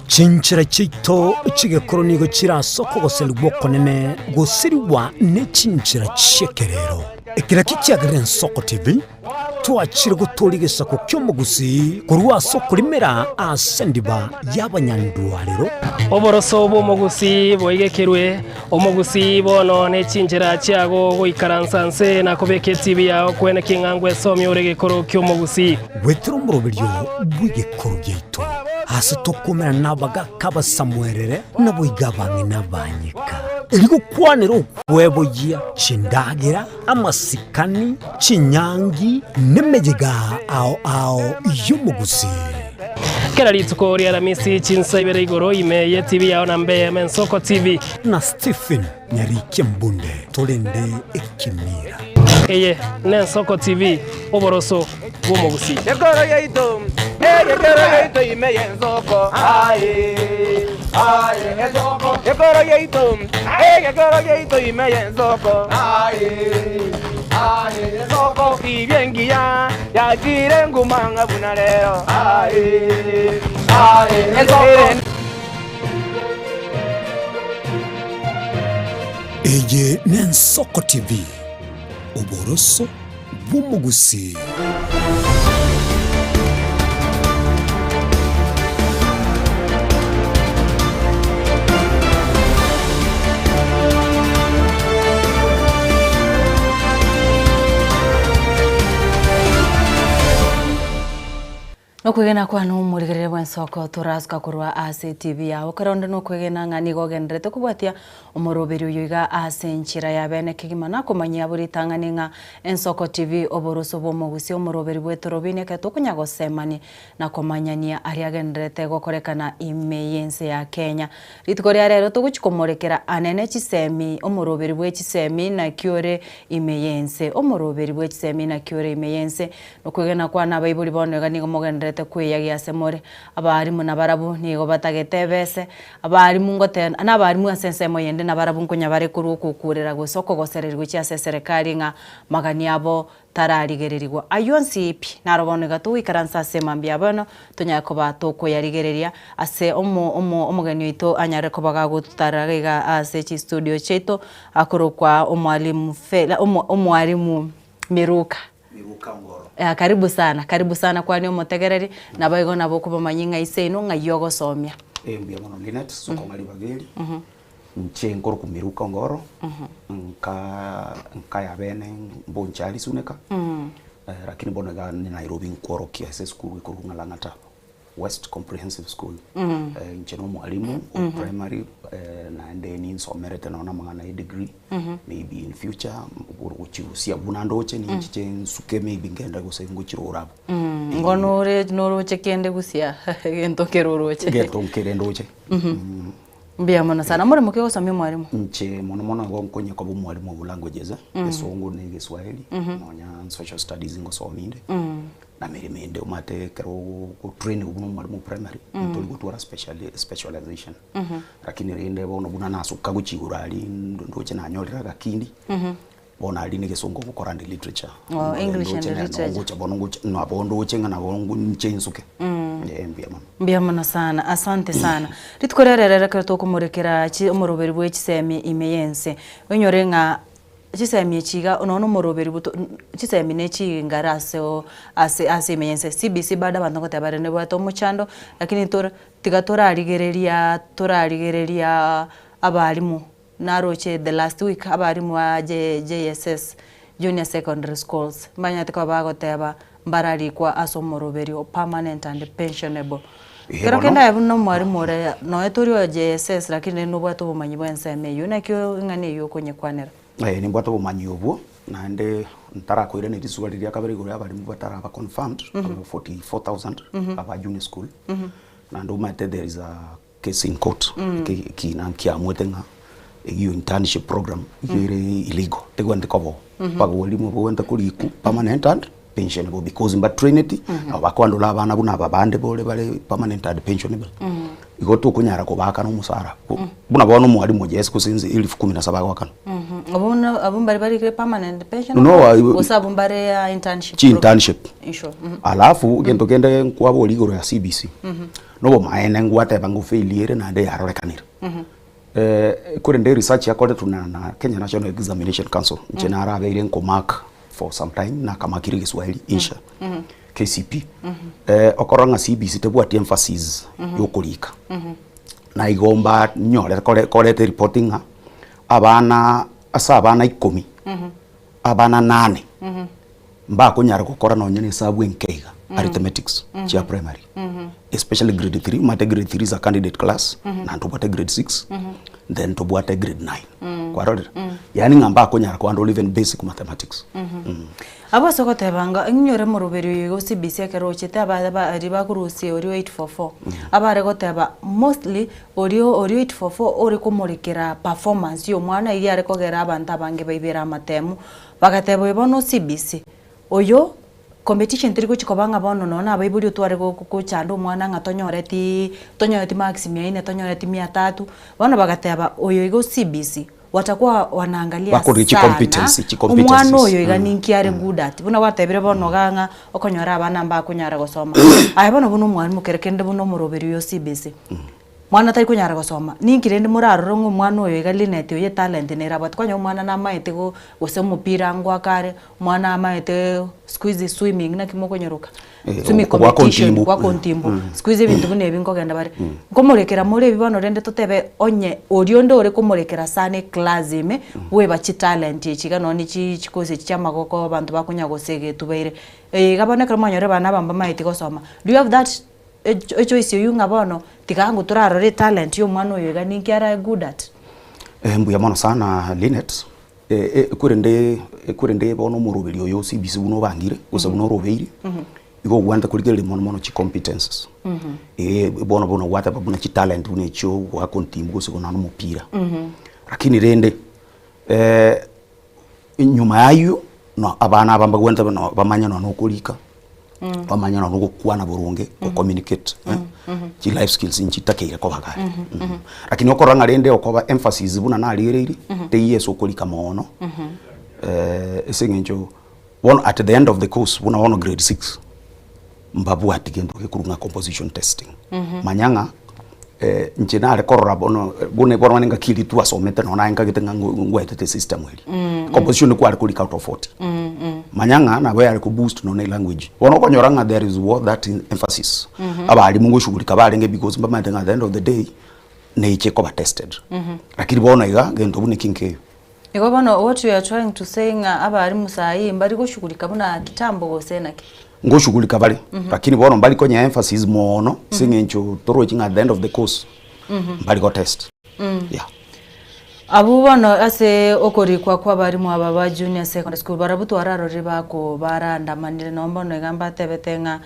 Chinchira chito chigekoro nigo chirasoko goselwa konene gosiriwa ne chinchira chekerero ekira kikiagire Yensoko TV twachire guturigisa ku kyomugusi kurwa soko limera asendiba y'abanyandwariro oboroso bw'omugusi bwoigekerwe omugusi bono ne chinchira chiago goikaransanse na kubeketi bya kwene kingangwe somye uregekoro kyomugusi wetero murobiryo bw'igekoro gyeito hasi tokumera nabaga kaba Samuelere nabo igabange nabanyika Iligukwanira okweboyia chindagira amasikani chinyangi nemejega ao y'omugusi. Kera rituko ria Ramisi chinsa ibere igoro imeye TV yao na Mbeya Mensoko TV na Stephen Nyariki Mbunde tolende ekimira. Eye Nensoko TV oboroso bw'omugusi. Yekoro yeito imeye nsoko nsoko yekoro yeito imeye nsoko nsoko ibyengiya yakire ngumanga bunarero Eye Nensoko TV oboroso bw'omugusi. Nokwegena kwa numurigirire bwensoko turaska kurwa ase TV yao karonde nokwegena ngani gogendrete kubwatia umuroberi uyiga ase nchira ya bene kigima na kumanyia buri tanganinga Ensoko TV oboroso bw'omugusi umuroberi bwetu robine ke tukunyago semani na kumanyania ariagendrete gokorekana imeyense ya Kenya ritikoria rero tuguchikomorekera anene chisemi umuroberi bwe chisemi na kiore imeyense umuroberi bwe chisemi na kiore imeyense nokwegena kwa nabaibuli bonega nigo mogendrete kwiyagia semore abarimu nabarabu nigo batagete bese abarimu ngote nabarimu asensemo yende nabarabu nkonya bare kuru kukurera gusoko gosererwa cya serikali nga magani abo tararigererirwa ayonsi ipi narobonega tuwikaransa semambia bano tunyako batoko yarigereria ase omugeni wito anyare ko bagagutaraga ase chi studio cheto akorokwa omwalimu fela omwalimu Miruka Ngoro. Karibu sana kwani omotegereri nabayigo nabo kuba manyinga iseno ngayogo somya. Mbia mono Linet soko mali bageli. Nche Ngoro ku Miruka Ngoro. Nka ya bene mbonchali suneka. Lakini bonega ni Nairobi Ngoro KSS school ko Langata West Comprehensive School. Nche no mwalimu primary na then in somerete na mangana degree. Maybe in future uchirusia bunandoche ni nchiche nsuke maybe ngenda gose nguchirora. Ngonore noroche kende gusia gentokeroroche. Gentokerendoche. Mbia mona sana muri mukego somye mwalimu. Nche mona ngo nkonye kwa mwalimu wa languages esongo ne Kiswahili nonya social studies ngo sominde. Na mende umate kero ku train ubuno mwalimu primary tuli gutwara specialization. Lakini rinde bono buna nasuka guchigurali ndoche na nyorera gakindi. Bona ali ne Kisongo gukora ndi literature. English and literature. Ngocha bono ngocha no abondo chenga na bongo nchensuke. Mbia mona sana asante sana. Ritkorerera kero to kumurekera chi umuroberi bwe chisemi imeyense. Wenyorenga chisemi chiga unono moroberi buto chisemi nechi ngarase o ase imeyense CBC bada bantu ngote barene bwato muchando lakini tigatora arigereria abarimu naroche the last week abarimu wa JSS Junior Secondary Schools mbanya tiko bagoteba mbarari kwa asomoroberi o permanent and pensionable. Kero kenda ebuno mwarimu re no etorio JSS lakini no bwato bumanyi bwenseme yuna kyo ngane yo konye kwanera. Ni bwato bumanyi obwo na nde ntara ko irene risuwa riria kabere gore abari mbatara ba confirmed 44,000 aba junior school. Na ndo mate there is a case in court ki na kia mwetenga iyo internship program ire illegal tegwande kobo bago walimu bo wenda kuriku permanent and pensionable because in Trinity abakwandula abana buna babande bole bale permanent and pensionable igoto kunyara ko baka no musara buna bono mwalimu Yesu kusinze 17 wakano abun bari kire permanent pensionable osabu mbare ya internship alafu gento kende kwabo ligoro ya CBC no maene ngwate bangu failure na de yarorekanira kurende research yakode tuna Kenya National Examination Council njenara abeire nko mark for some time na kamakiri Kiswahili insha KCP okoranga CBC tebwati emphasis yokulika na igomba nyore korete reporting abana 10 abana 8 mba kunyara gukora no nyene sabu enkeiga arithmetics chia primary especially grade 3 mate grade 3 is a candidate class na tubate grade 6 then tubate grade 9 kwa rode yani ngamba konyara kwa ndo even basic mathematics abo soko tebanga nyore moroberi yo CBC akerochete aba ari bakurusi ori 844 aba rego teba mostly ori 844 ori kumurikira performance yo mwana iri ariko gera abantu abange baibera matemu bagatebo ibono CBC oyo competition tiri kuchikobanga bono nona abaiburi utware ko chando mwana ngatonyoreti maximum ine tonyoreti 300 bana bagateba oyo igo CBC watakuwa wanaangalia sana umwana oyo iganinkiare good at buna watebire bono ganga okonyora abana mba kunyara gosoma ayi bono buno mwana mukerekende buno muroberi yo CBC mwana tari kunyara gosoma ninkirende muraro ngo mwana oyo igalinete oye talent nera batwanya mwana na maete go gosoma mupira ngwa kare mwana maete squeeze swimming na kimoko nyoroka swimming competition kwa kontimbo squeeze bintu bune bingo genda bare komurekera muri bibono rende totebe onye oriondo ore komurekera sane class ime we bachi talent ichiga noni chikoze cyamagoko abantu bakunya gosege tubeire gabone kromanyore bana bamba maete gosoma do you have that a choice you ngabono tikangu turarore talent yo mwana oyo ganinkiara good at mbuya mono sana Linet kurende bono muroberi oyo CBC buno bangire usabuno robeiri igo gwanda kurigere mono chi competences bono wata babuna chi talent bune cho wa kontimbo gose na mupira lakini rende nyuma yayo no abana bamba gwanda bamanya no kulika bamanya no gukwana burunge ko communicate chi life skills nchitakire ko bagari lakini okoranga rende okoba emphasis buna na riri te yeso kulika mono esengenjo one at the end of the course buna one grade 6 mbabu atigendo ke kurunga composition testing manyanga nchina rekorra bono bune bono ninga kili tu asomete no na inga gitenga ngwete system hili composition ku ari kulika out of 40 manyanga na we ari ku boost no na language bono konyoranga there is what that emphasis abali mungu shugulika balenge because mbama at the end of the day neiche ko ba tested lakini bono iga gendo bune kinke ego bono what you are trying to saying abali musai mbali go shugulika buna kitambo gosenake ngo shugulika bali lakini bono mbali konya emphasis mono singencho toro chinga at the end of the course mbali go test yeah abu bono ase okori kwa bari mu aba junior secondary school barabutu ararore bako barandamanire nombo no igamba tebetenga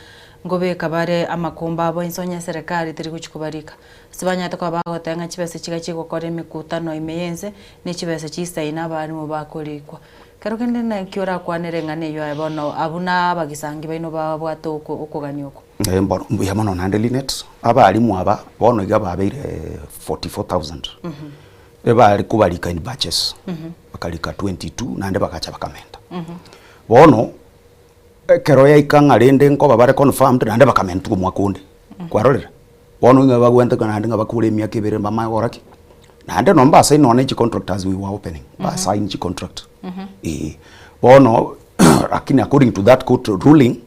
ngobe kabare amakomba abo insonya serikali tiri kuchikubarika sibanya takwa bago tenga chibese chiga chiko kore mikutano imeyenze ni chibese chisaina bari mu bakorikwa kero kende na kiora kwanere ngane yo abono abuna bagisangi baino babwato okoganyoko mbono yamono nande Linet abali mu aba bono igaba abeire 44000 bali kubalika in batches bakalika 22 nande bakacha bakamenda bono kero ya ikanga rende nko babare confirmed nande bakamenda kumwakonde kwarorera bono ngaba gwenta kana nde ngaba kule myaka ibere mama oraki nande nomba sign on each contract as we were opening ba sign each contract bono lakini according to that court ruling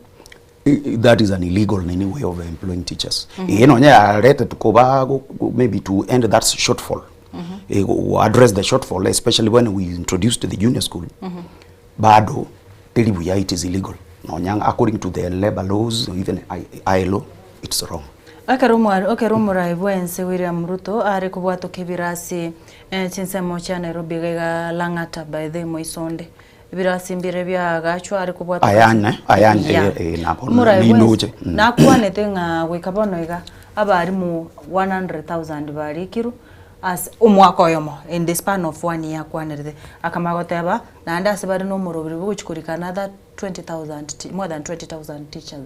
that is an illegal in any way of employing teachers no nya rete tukoba maybe to end that shortfall address the shortfall especially when we introduced the junior school bado elibu ya it is illegal no nya according to the labor laws even ILO it's wrong Okerumura ibwense William Ruto ari kubwato kebirasi chinsemo cha Nairobi ga Langata by the Moisonde ibirasi mbire bya gacho ari kubwato ayane nabono ninuje nakwanete nga wikabono iga abari mu 100,000 bari kiru as umwako yomo in the span of 1 year kwanere akamagoteba na ndase bari no murobiri buchikurika another 20,000 more than 20,000 teachers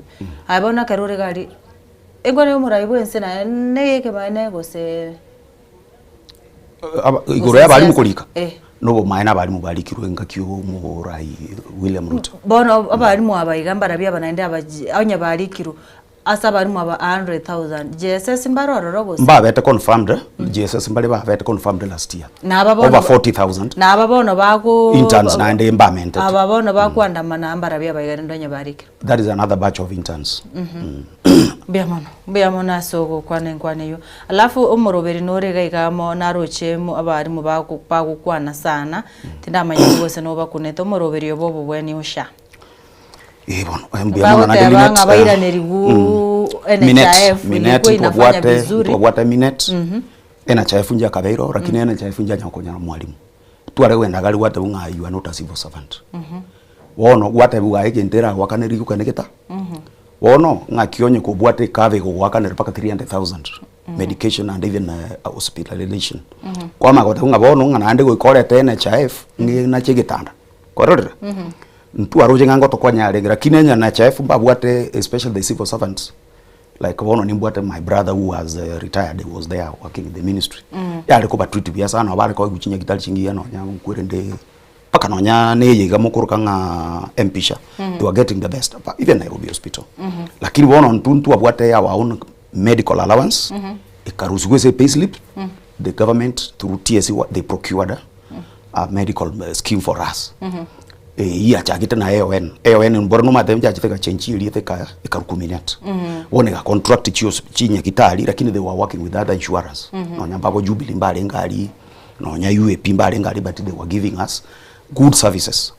abona karure gari egore murayibu ensena neke bane gose igoro yabali mukolika nobo maina bali mubalikirwe ngakyo murai William Ruto bono abali mu abayigambara bya banainde abaji anya balikiru asa bali mu aba 100,000 JSS mbaroro rogo mba bete confirmed JSS mbali ba bete confirmed last year over 40,000 na ababono bako interns na ende empowerment ababono bako andamana ambara bya bayiganda nya balikiru that is another batch of interns Biamono sogo kwane yo alafu umuroberi norega igamo naroche mu abari mu bako kwana sana tindamanya bose no bakuneta umuroberi yobo bweni osha bono mbiamana na Minet abairaneri gu NHIF Minet inafanya vizuri twabwate Minet NHIF nja kabeiro lakini NHIF nja nyakonya na mwalimu tware wenda gali wate unga you are not a civil servant wono wate buga egentera wakaneri kukanegeta wono ngakionye ko bwate kave go wakaneri paka 300,000 medication and even hospitalization kwa magote unga bono nga nande go ikorete NHIF ngi na chegitanda korore ntu aroje ngango to kwanyare lakini nya NHIF mbabwate especially the civil servants like wono nimbwate my brother who was retired, he was there working in the ministry yale ko batreat bia sana bale ko guchinya gitali chingi no nya nkurende paka no nya ne yiga mukuru kanga mpisha they were getting the best even Nairobi hospital lakini wono ntu abwate ya own medical allowance ikaruhusiwe se payslip the government through TSC they procured a medical scheme for us iya chagita na AON mborno matem chachiteka chenchili theka ikarukuminat wone ga contract chinya kitali lakini they were working with other insurers no nyambabo Jubilee mbale ngali no nya UAP mbale ngali but they were giving us good services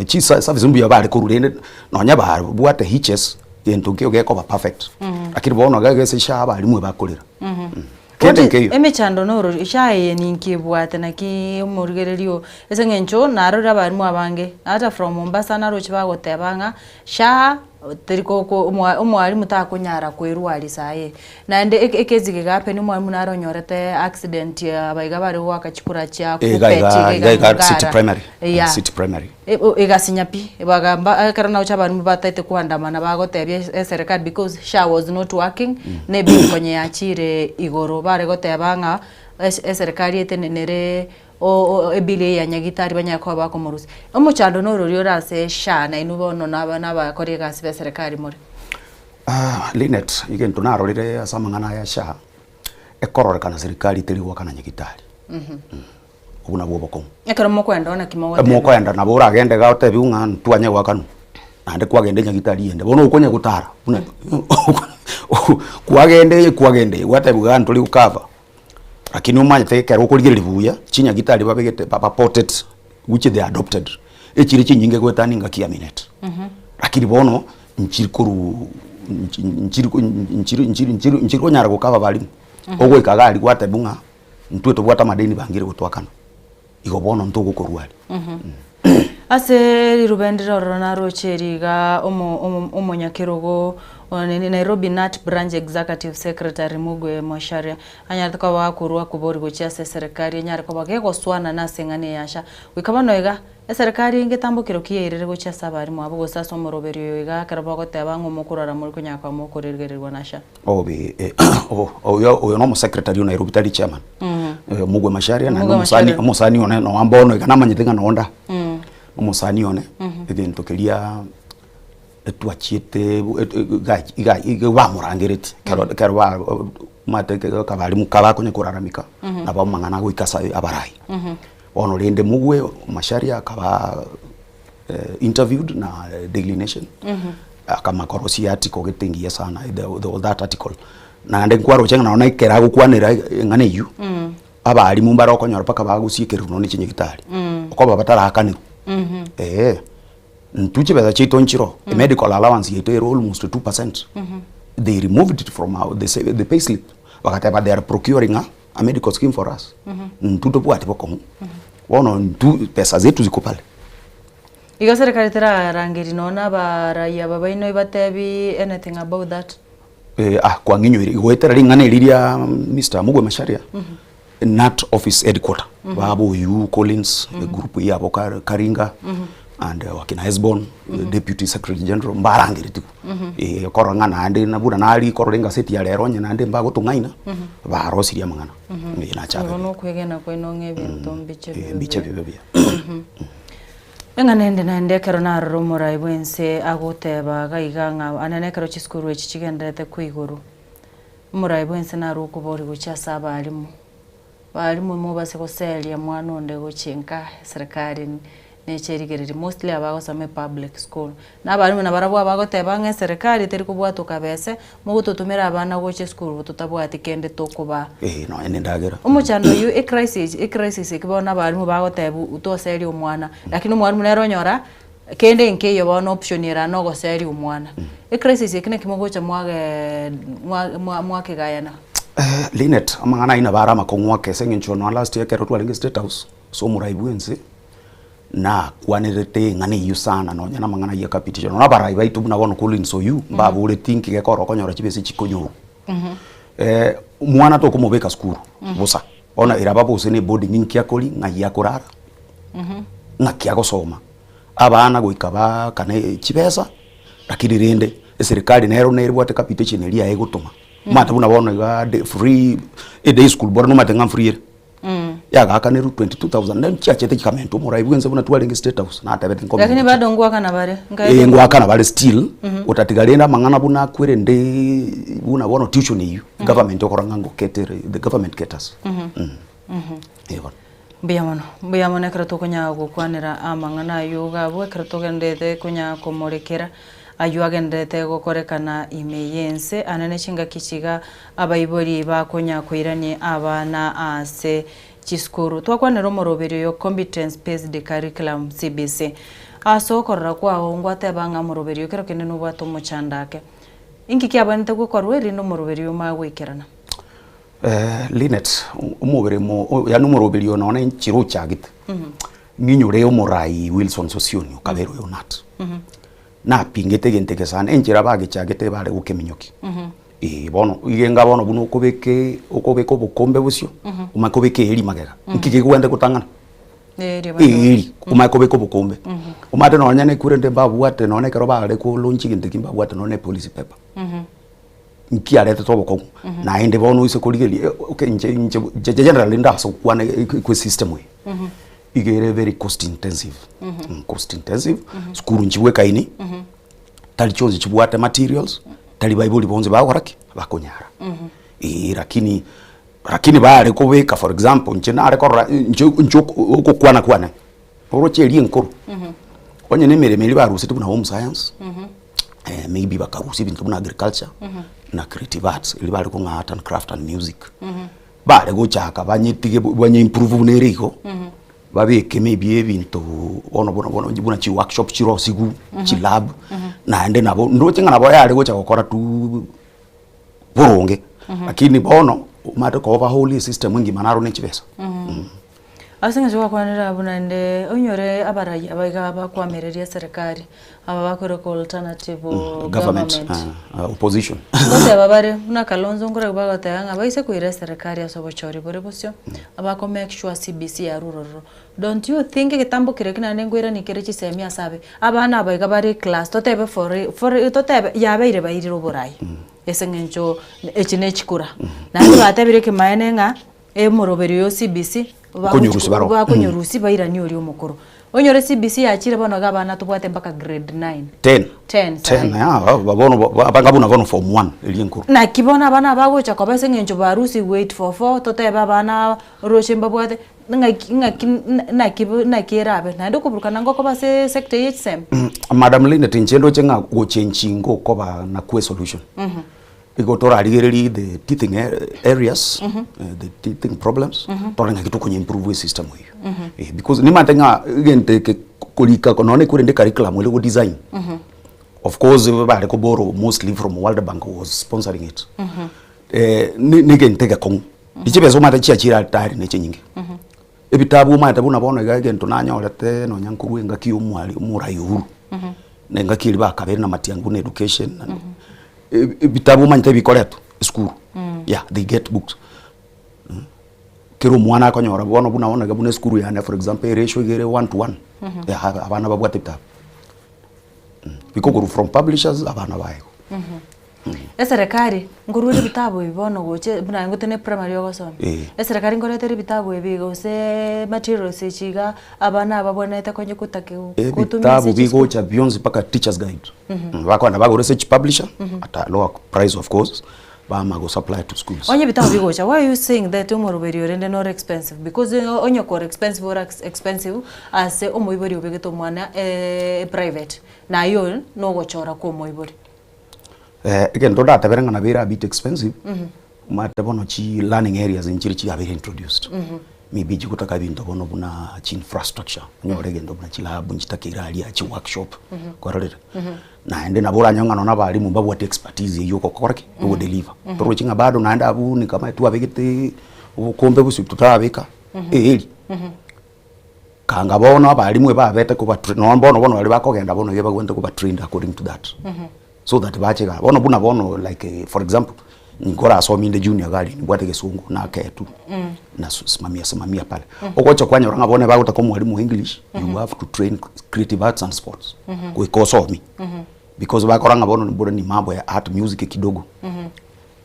chi service mbi yabale kurulende no nya ba bwate hitches yento ngeko ba perfect lakini bono gagese shaba alimwe bakolera emechando noro ishaye ninkibwate naki umurigererio esengencho narora barimu abange ata from Mombasa naro chibagotebanga sha teriko ko umwarimu takunyara kwerwari saye nande ekezige gape ni mwarimu naro nyorete accident ya baiga bari wakachikura cha kupeti city primary egasinyapi bagamba karana uchabarimu bataite kuandamana bagotebye serikali because sha was not working nebi konye yachire igoro bare gotebanga serikali etenenere o ebile ya nyagitari banyako bakomurusi omuchando nororio rase shana inubono naba bakore gasibe serikali muri Linet igento narorire asamangana ya sha ekorore kana serikali teliwa kana nyagitari ubuna bwoboko ekero mokwenda ona kimogo mokwenda na bora agende gaote biunga ntwanye wakanu ande kwagende nyagitari ende bono ukonya gutara kwagende wate buga ntuli ukava lakini umanye tekero ukurigirira buya chinya gitari babegete papa potted which they adopted echiri chinyinge gwetani ngakia Minet lakini bono nchirikuru nchiri nyara gukava bali ogwe kagali gwate bunga ntwe to bwata madeni bangire gutwakana igo bono ntugukorwali ase rubendero ronaro cheriga omonyakirogo Nairobi Nat Branch Executive Secretary Mugwe Mosharia anyataka wakurwa kubori gochia serikali nyariko bagego swana na sengane yasha wikabanoiga serikali ingetambukiro kiyerere gochia sabari mwabo gosasa omoroberio iga karabago tabango mokurara muri kunyaka mokorergererwa nasha oyo no secretary Nairobi tali chairman Mugwe Mosharia na musani one no ambono iga namanyitenga nonda musani one evento kelia etwachiete iga wa murangiriti kero mate kabali mukaba konye kuraramika na ba mangana go ikasa abarai ono lende Mugwe Mosharia akaba interviewed na Daily Nation akama korosi article getengia sana that article na ande kwaro chenga naona ikera gukwanira ngane yu abali mumbara konyora paka bagusiikeru no ni chinyigitari uko babatara akaniru ntuche beza chito nchiro medical allowance yeto almost 2% they removed it from the payslip wakati they are procuring a medical scheme for us ntuto bwati boko wono ntu pesa zetu ziko pale iga serikali tera rangeri nona baraya babaino ibatebi anything about that kwa nginyo igwetera ringane liria Mr. Mugwe Mosharia Nat office headquarter babo you Collins group yabo Karinga and wakina Hesbon deputy secretary general mbarangiriti korangana ande nabura nali kororenga seti ya lero nya ande mbago tungaina barosiria mangana ina chaga no kwegena kweno ngebintu mbiche bibia engane nende kero na rumura ibwense agoteba gaiganga anene kero chiskuru echi chigendete kuiguru mura ibwense na ruko bori gucha saba alimu mo base ko selia mwana onde gochenka serikali necherigereri mostly abago same public school na bari na barabo abago tebanga serikali teri kubwato kabese mugututumira abana goche school tutabwati kende tokuba no ene ndagera umuchando yu crisis ikibona bari mu bago tebu utoseli omwana lakini umwarimu nero nyora kende nke yo bono option era no go seri umwana e crisis ekine kimogocha mwake gayana Linet amangana ina bara makongwa kese nginchono last year kero twalinge State House so muraibwense na kwanirete ngane yusana no nyana mangana ya capitation na bara ibaitu buna bono kulin so you babu ule thinki ke koro konyora chibese chikonyo mwana to kumubeka skuru busa ona ira babu usene boarding inkia koli ngaya kurara ngakia gusoma abana goikaba kane chibesa lakini rende serikali nero neribwate capitation elia egutuma mata buna bono ga free a day school bora no matenga free ya gaka neru 22,000 then chiachete chikamento mura ibwenze buna twalenge State House na tabete ngoma lakini bado ngwaka na bare ngwaka na bare still utatigalenda mangana buna kwere nde buna bono tuition you government okoranga ngo ketere the government caters evo mbiyamona krato konya gukwanira amangana yoga bwe krato gendete konya komorekera ayu agendete gokorekana imeyense anane chinga kichiga abayibori bakonya kwiranye abana ase chiskuru twakwanira moroberio yo competence based curriculum CBC asokorra kwa ngwate banga moroberio kero kene no bato mochandake inki kyabanite gukorweri no moroberio magwikirana Linet umuberemo ya numoroberio none nchiro chagite nginyure umurai Wilson Sosioni kabero yonat na pingete genteke sana enjira bage chagete bare gukeminyoki bono igenga bono buno okobeke obukombe busyo umakobeke eri magega nkike gwende kutangana eri umakobeke obukombe umate no nyane kurende babu ate no ne kero bare ko lonchi genteke babu ate no ne police paper nki arete to boko na ende bono ise koligeli okay nje general nda so kwana ku system we igere very cost intensive skuru njiwe kaini tali chonzi chibwate materials tali bible bonze bawaraki bakonyara lakini baare ko weka for example nchena are ko njo kwana oroche ri nkuru onye nemere barusi tubuna home science maybe bakarusi bintu buna agriculture na creative arts ili bari ko art and craft and music baare go chaka banye improve neriko babeke maybe ebintu bono buna chi workshop chiro sigu chi lab na ende nabo ndotenga nabo yale gocha gukora tu boronge lakini bono mate ko overhaul system wingi manaro ne chibesa asinga jwa kwanira bunande onyore abarayi abaiga bakwamereria serikali aba bakore ko alternative government opposition ngote babare una kalonzo ngore bagatanga baise kuire serikali asobochori bore busyo abako make sure CBC ya ruroro don't you think kitambo kirekina nengwira nikere chisemi asabe abana abaiga bari class totebe for totebe yabeire bayiri roborai esengencho echine chikura na batebire kimaenenga moroberio CBC bakonyorusi bairani ori omukuru onyore CBC yachire bono gabana tubwate mpaka grade 9 10 ya babono abangabuna bono form 1 elinkuru na kibona bana bagocha kobese ngencho barusi wait for 4 toteba bana roshemba bwate na kirabe na ndo kuburukana ngoko base sector HSM Madam Linda tinchendo chenga go chenchingo koba na kwe solution igotora aligereri the teething areas the teething problems torenga kitu kwenye improve system hiyo because ni mantenga gente kulika konone kurende curriculum ile go design of course bale ko borrow mostly from World Bank was sponsoring it ni gente ga kon ichibezo mata chiachira tari ne chenyingi ebitabu mata buna bona ga gento nanyorete no nyankuru nga kiyo mwali umurayi uhuru nenga kili bakabere na matiangu na education bitabu manyite bikoreto school yeah they get books kero mwana akonyora bono buna gabune school yana for example ratio gere 1 to 1 yeah abana babwate bitabu bikoguru from publishers abana bayo eserekari ngururi bitabu bibono goche buna ngotene primary yogosoma eserekari ngorete bitabu ebigo se materials echiga abana babonete konye kutake kutumia bitabu bigo cha beyond paka teachers guide bako na bago research publisher at a lower price of course ba go supply to schools onye bitabu bigo cha why are you saying that umoroberi rende not expensive because onye core expensive or expensive as omoibori obegeto mwana private na yo no gochora ko moibori again to data beranga na bera a bit expensive mate bono chi learning areas in chirichi have been introduced maybe jikutaka bintu bono buna chi infrastructure nyore gendo buna chilabu nchitakira ali chi workshop kwarore na ende nabora nyanga nona balimu babu what expertise yuko koreke wo deliver pero chinga bado naenda abu ni kama tu abegete ukombe busi tutabeka eli kanga bono abalimu babete kuba no bono bali bakogenda bono yeba kwenda kuba trained according to that so that bachega bono buna bono like for example nikora asomi inde junior gali nibwate Kisungu na ketu na simamia pale okocho kwanya oranga bone baguta ko mwalimu English you have to train creative arts and sports kuikosomi because bakoranga bono ni mambo ya art music kidogo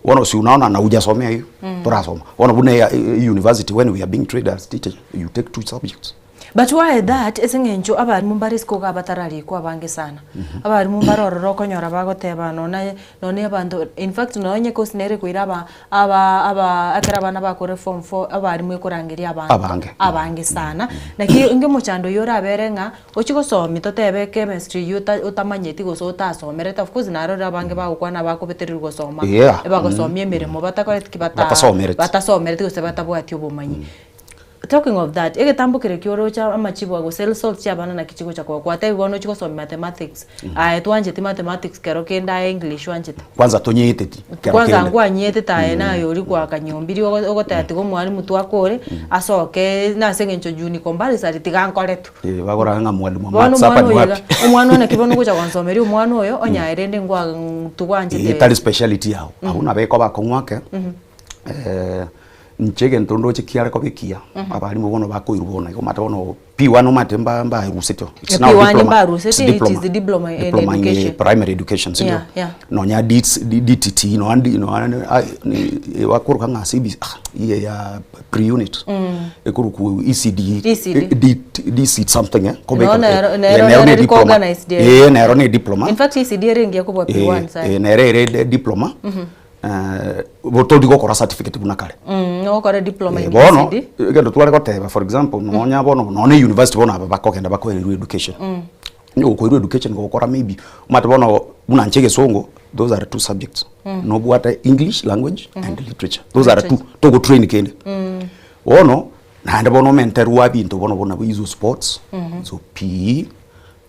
wono si unaona na hujasomea hiyo turasoma wono bune university when we are being trained as teachers you take 2 subjects. But why that esengencho abari mumbarisko ga batarari kwa bange sana abari mumbaroro konyora bagoteba none abantu in fact nonye ko sinere kuiraba aba akarabana bakore form 4 abari mwe kurangiria abange sana naki nge muchando yora aberenga ochiko somi totebe chemistry utamanyeti gusota asomere of course narora abange bagukwana bakobeterwa gusoma ebagosomye mirimo batakore batasomere tigusebata bwati obumanyi. Talking of that, egetambukire kioro cha amachibo ago cell salt cha bana na kichigo cha kwa tai bono chiko so mathematics twanje mathematics kero kenda English wanje kwanza tonyete kwanza ngwa nyete tae nayo uri kwa kanyombiri ogota ati go mwalimu twakore asoke na sengencho juni kombali sari tigankoretu bagora nga mwalimu matsapa ni wapi umwana na kibono kucha kwansomeri umwana oyo onyairende ngwa tugwanje te speciality yao abuna beko bakonwake nchege ntondo chikiare ko bikia abalimu bono bakoirubona ko matabono P1 no matemba mba rusito it's now diploma it is the diploma in education primary education sio no nya DTT no andi no wakuruka nga CBC iye ya pre unit ekuruku ECD DC something ko be no diploma nero ne diploma in fact ECD rengia ko P1 sai nere diploma botodi go kora certificate bunakale no kora diploma in bono gendo twale koteba for example nonya bono none university bono abakokenda bakoerwa education no ko education go kora maybe mata bono una nchege songo those are 2 subjects no bwata English language and literature those are 2 to go train kende bono na ndo bono menterwa bintu bono hizo sports so PE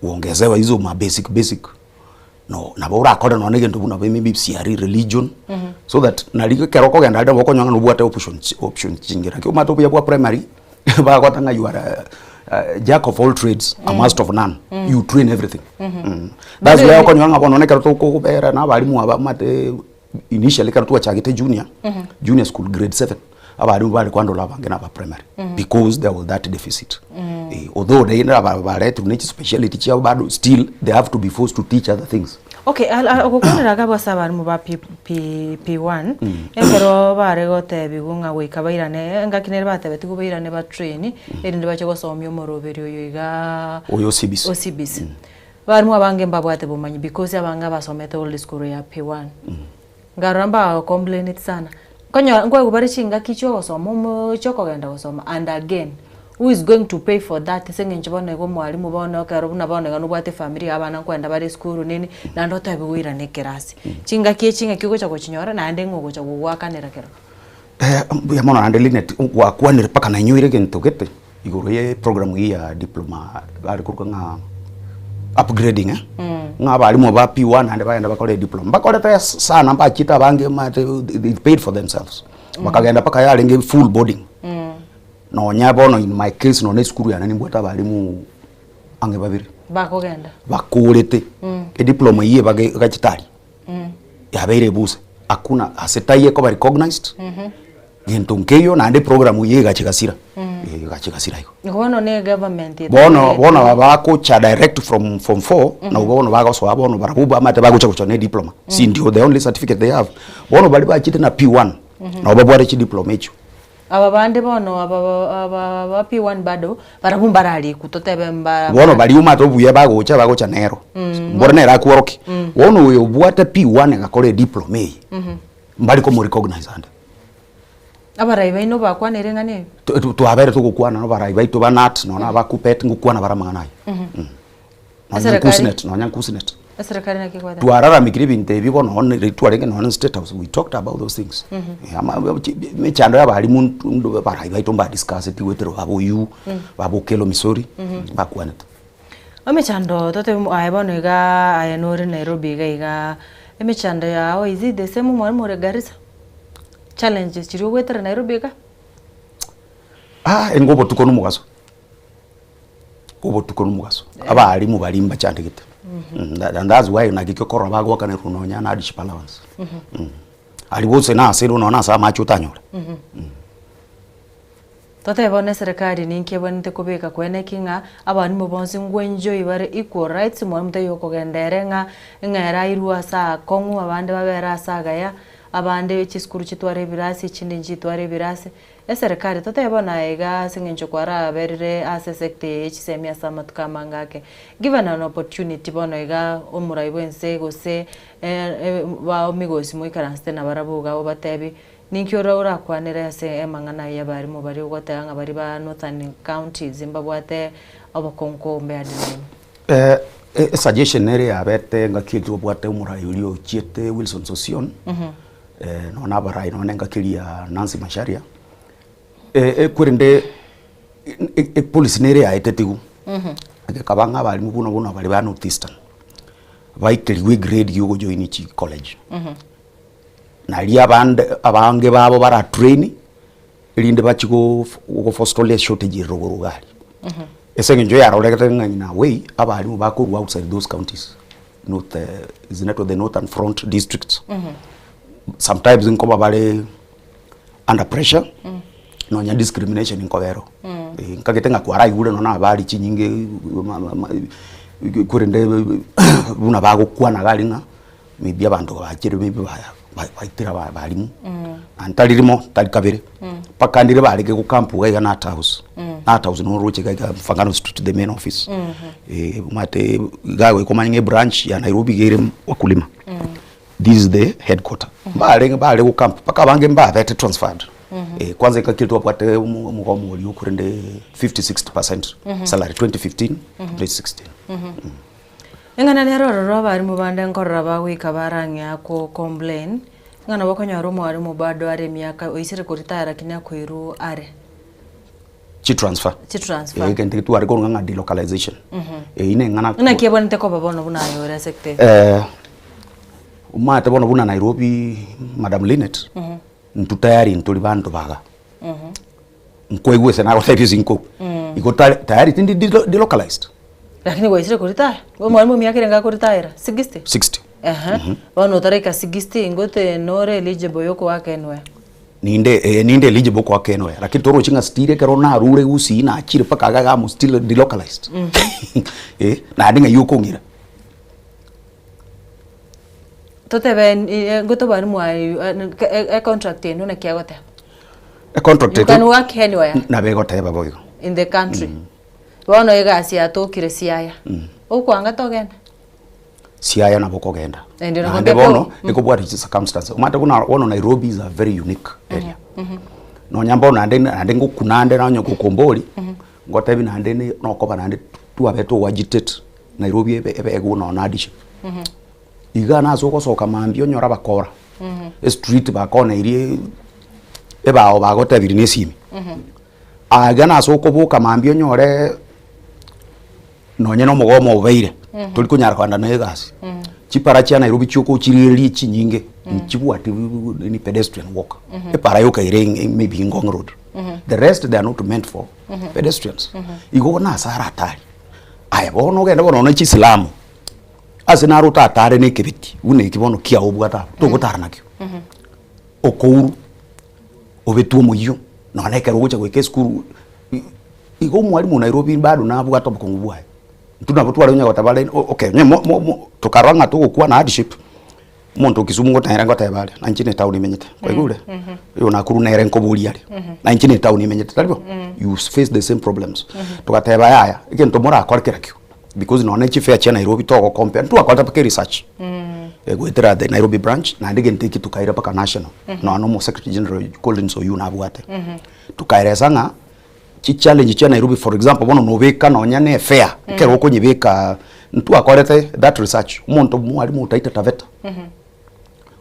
uongezewa hizo ma basic no na bora akoda no nege ndubuna maybe CRE religion so that nalike keroko genda ndo bokonyanga no bwata option chingira kyo mato bya primary ba kwatanga you are a jack of all trades a master of none you train everything that's why okonyanga bono ne kerto ko bera na balimu aba mate initially kerto chagite junior school grade 7 abari bali kwando labange na ba primary because there was that deficit although they are to niche speciality chia bado still they have to be forced to teach other things. Okay, akukondera gabo sabari mu ba P1 ekero bare gote bigunga wikabairane ngakinere batebe tigubairane ba train erinde bache gosomyo moroberi oyo iga oyo OCBC bari mu abange mbabwate bumanyi because abanga basomete old school ya P1 ngaramba complain sana konyo ngwe kubari chinga kicho gosoma mu choko genda gosoma and again who is going to pay for that sengenje bone go mwalimu bone karo buna bone ganu bwate family abana kwenda bari school nini na ndo tabe wira ne kerasi chinga kigo cha kochinyora na ande ngogo cha gwakanera kero ya mona ande linet wa kwanire paka na nyoire gento gete igoro ye program ya diploma bari kuranga upgrading nga balimu ba P1 ande baenda bakole diploma bakole ta sana mba chita bange they paid for themselves bakagenda paka yalenge full boarding no nyabono in my case no ne school yana nimbota balimu ange babiri bakogenda bakulete diploma iye bagachitari yabeire buse akuna asetaye ko recognized gento nkeyo na ande program iye gachikasira gachikasira iko ngono ne government bono bako cha direct from 4 na bono bagaso abono barakuba amate bagucha kuchone diploma si ndio the only certificate they have bono bali bachite na P1 na babware chi diploma icho aba bande bono aba P1 bado barabumba rali kutotebe mbara bono bali umato buye bagocha nero mbora nera kuoroki wono uyo bwata P1 ngakole diploma mbali ko mo recognize ande abara ino bakwanire ngane tu abere tukukwana no bara ibaito banat no na bakupet ngukwana baramanganayo no nyankusinet serikali na kikwata tuarara mikiri binte bibo no rituarenge no state house we talked about those things mechando ya bali muntu barai baitomba discuss it wetero babo yu babo kelo misori bakwaneta amechando tote aibono iga ayanori Nairobi iga emechando ya is it the same mwalimu re Garissa challenges chiri wetero Nairobi iga engobo tuko numugaso abali mu balimba chandikite and that's why nagikokora bagwa kana runonya na additional allowance ali bose na asero no na sa macho tanyora tote bone serikali ninke bonte kubeka kwene kinga abani mu bonse ngwenjo ibare equal rights mu mte yoko genderenga ngera irua sa kongu abande babera sagaya abande chiskuru chitware birasi chindi chitware birasi serikali tote bona ega singencho kwara berire ase sekte chisemia samatuka mangake given an opportunity bona ega omurai bwense gose wa omigosi muikaranste na barabuga obatebi ninkiora ora kwanere ase emangana ya bari mu bari gotanga bari ba Northern County Zimbabwe abakonko mbeadine suggestion ere abete ngakitwa bwate omurai ulio chiete Wilson Sosion no nabarai no nengakiria Nancy Macharia kurinde police nere ya etetigu akabanga bali mubuno bali ba Northeastern baikiriwe grade yugo join chi college na lia abange babo bara train ilinde bachiko go fostole shortage rogorugali esenge njo yarolekete ngina way abali mu bakuru outside those counties not is not the northern front districts sometimes inkoba bale under pressure no nya discrimination inkobero nkagetenga kwara igure no na bali chinyinge kurinde buna bago kwana galinga maybe abantu bakire maybe baitira balimu antalirimo talikabere pakandire balike ku camp ga na house no roche ga Mfangano Street the main office mate gawe komanye branch ya Nairobi gere wakulima this is the headquarter bale ku camp paka bange mbavete transferred kwanza ikakitwa kwate mugomo uli ukurinde 50-60% salary 2015 2016 ngana neroro bari mu bande nkorra bagwika baranya ko complain ngana bakonyoro mwari mu bado are miaka oisire kuritara kinya kwiru are chi transfer kende tu are gonga delocalization ine ngana na kiebonte ko babono bunayo re secte umate bono buna Nairobi Madam Linet ntutayari ntuli bantu baga nkwegwe sena office inko iko tayari tindi delocalized lakini waisire kuritaya mwalimu miaka renga kuritaya 60 bano tareka 60 ngote nore eligible yoko wakenwe ninde eligible kwa kenwe lakini toro chinga stire kero na rure usi na achire paka gaga mu still delocalized na adinga yuko ngira tote ben ngoto bari mu contract eno na kiagote contract you can work anywhere na begote babo in the country bono egasi atokire siaya ukwanga togenda siaya na boko genda ande bono ikobwati circumstance umate kuna wono Nairobi is a very unique area no nyamba ona ande ngukunande na nyoko komboli ngotebi na ande no koba na ande tu abeto wagitate Nairobi ebe ego na onadishi igana so kosoka mambio nyora bakora street bakona iri eba obagotabiri nesimi agana so kobuka mambio nyore nonye no mugomo ubeire tuli kunyara kwanda negasi chipara cha Nairobi chuko chiriri chinyinge chibwati ni pedestrian walk para yoka ire maybe Ngong Road the rest they are not meant for pedestrians igo na sara atari aya bono genda bono na chislamu asina ruta atare ne kebiti une kibono kia obwata to gotara nakyo okouru obetuo muyo no na ekero gocha gweke skuru igo mwalimu Nairobi bado na bwata bukongubwa tunabutwara nya gotabale okay nye tukaranga tugokuwa na hardship muntu Kisumu ngotera ngotabale na nchine town imenyete kwa igure yo nakuru nere nkobuli yale na nchine town imenyete talibo you face the same problems tukateba yaya igento mora akorkera kyo because no na chife cha Nairobi to compare tu akwata pake research gwetera the Nairobi branch na ndige ntiki tukaira paka national no no mo secretary general Collins Oyu na bwate tukaireza nga chi challenge cha Nairobi for example bono no beka no nyane fair kero ko nyibeka ntu akorete that research umuntu mwalimu utaita Taveta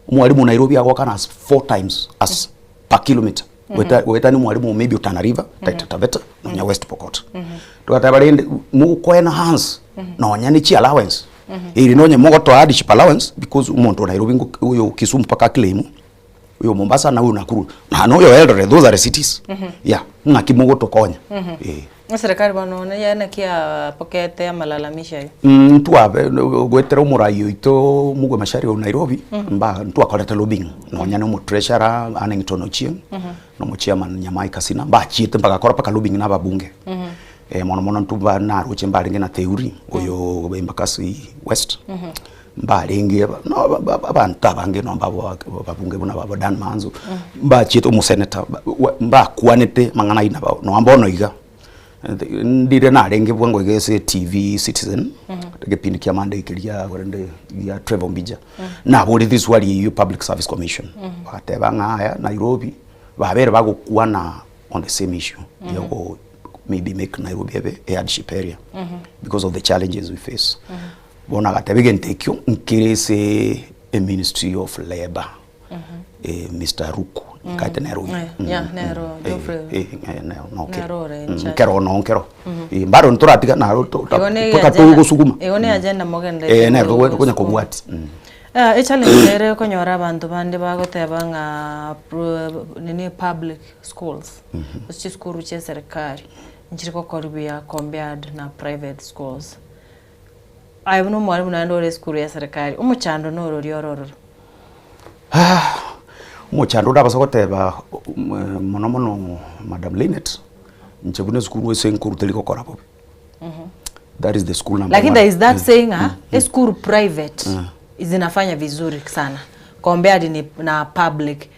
mwalimu Nairobi agokana as 4 times as per kilometer weta ni mwalimu maybe Tana River taita Taveta no nya West Pokot to atabalende mu ko enhance no nya ni chi allowance ili no nya mo to addition allowance because umuntu Nairobi uyo Kisumu paka claim uyo Mombasa na uyo Nakuru na no yo Eldoret, those are the cities yeah ngakimugo to konya serikali bano ne yana kia pokete ya malalamisha yo ntwa gwetera umurayo ito mugwe mashari wa Nairobi mba ntwa koleta lobbying no nyane mu treasurer Anington Ochieng no mu chairman Nyamai Kasina mba chiete mpaka kora paka lobbying na babunge mono ntumba na ruche mba ringe na theory oyo Embakasi West mba ringe no abantu bange no babunge bona babo Dan Manzo mba chiete mu senator mba kuanete mangana ina ba no ambono iga ndire na renge bwango gese TV Citizen tegepindi kya mande kiria gorende ya Trevor Mbija na bori this wali Public Service Commission bateba ngaya Nairobi babere bagokuana on the same issue yoko maybe make Nairobi a headship area because of the challenges we face bona gatebege ntekyo nkirese a Ministry of Labor Mr. Ruku kaite Nairobi Nero Geoffrey kero no kero mbaro nturatiga na to gusuguma egone agenda mogende nero kunya kubwati challenge rero konyora abantu bande bagoteba nga nini public schools uchi skuru che serikali nchiriko koribia compared na private schools ayibuno mwalimu na ndore skuru ya serikali umuchando no ryororo umuchando ndabasogoteba mono Madam Linet nchebune skuru wese nkuru teliko korabo that is the school number like there is that saying a school private zinafanya vizuri sana compared na public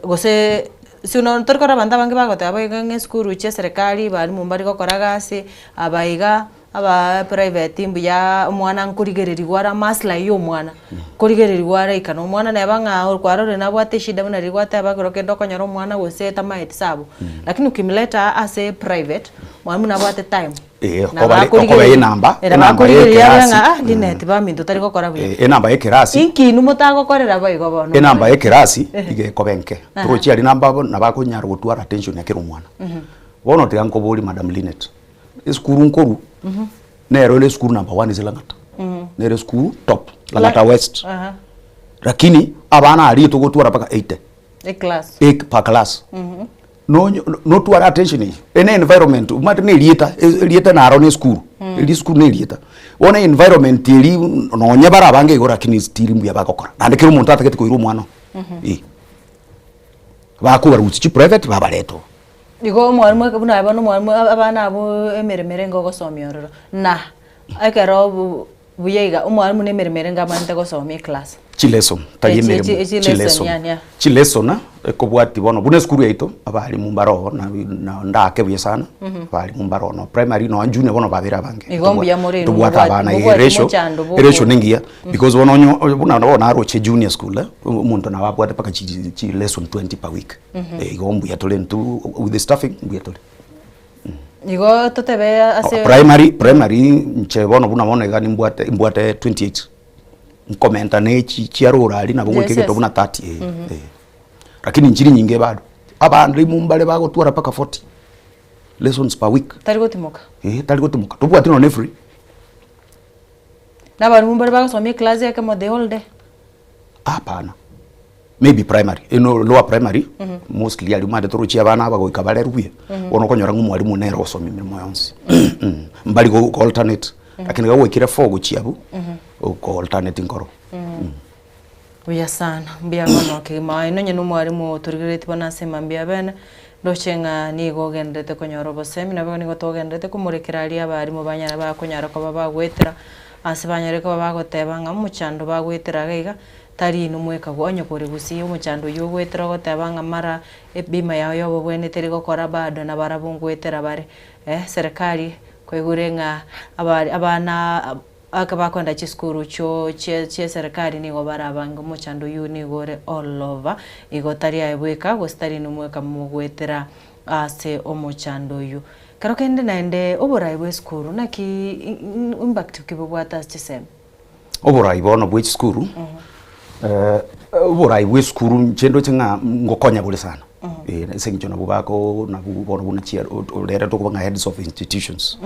gose si uno torikora banda bange bagoteba bayiga skuru che serikali bali mumbari gokoragasi abaiga aba private mbuya umwana nkurigereri gwara masla yo mwana kurigereri gwara ikana umwana nabanga kwarore nabwate shida buna rigwata bagoroke ndokonyoro umwana wose tamaiti sabo lakini ukimleta ase private mwana nabwate time okobeye namba yanga dinet ba minto tariko kora buye namba yekerasi inki numutago korera bayigo bono namba yekerasi ige kobenke turochi ari namba nabako nyaro gutwara attention yakiro mwana bono tiganko boli Madam Linet skuru nkoru nero ile skuru number 1 Langata nero skuru top Langata West lakini abana ali to gutwara paka 8 class per class no to attention in environment umate ne lieta na arone skuru ili skuru ne lieta wona environment ili no nyabara bange gora kini stiri mbuya bakokora andikira umuntu atakete ko iru mwana bakuba ruti private babareto digo mwalimu kabuna abana mwalimu abana abo emeremere ngo gosomyororo na akero buyega umwalimu nemeremere ngabante gosomye class chileso tayemere chileso na ekobwati bono bune skuru yaito abali mumbaro na ndake buye sana abali mumbaro no primary no junior bono babira bange igombi ya more tubwata abana ratio ningia because bono buna na roche junior school umuntu na wabwata paka chi lesson 20 per week igombi ya tolentu with the staffing we tole igo totebe ase primary nche bono buna bono igani mbwate 28 nkomenta nechi chiarura ali nabo gwekegeto buna 30 lakini nchiri nyinge bado abandi mumbale bagotwara paka 40 lessons per week tarigotimoka tarigotimoka tubwati no free na bari mumbale bagosomye class yake mo the whole day hapana maybe primary lower primary mostly ali made toruchi abana bagoika baleruye ono konyora ngumwalimu nero osomi mirimo yonsi mbali go alternate lakini gawe kire fogo chiabu ko alternate ngoro uya sana mbia gono ke mai no nyenu mwalimu turigireti bana sema mbia bene dochenga ni gogendete konyoro bosemi na bani gotogendete kumurekeralia abarimu banyara bakonyara ko babagwetera asibanyare ko babagoteba nga muchando bagwetera gaiga tari numweka gonyo kore gusi umuchando yo gwetera goteba nga mara ebima yao yo bwene teri gokora bado na barabungwetera bare serikali kwigurenga abana akabakonda chiskuru cho che serikali ni gobara bango muchando yu ni gore all over igotari aibweka gostari numweka mugwetera ase omochando yu karo kende naende oborai bwe skuru naki impact kibobwata chisem oborai bono bwe skuru oborai bwe skuru nchendo chinga ngokonya bule sana sengicho na bubako na bubono buna chia olera to kubanga heads of institutions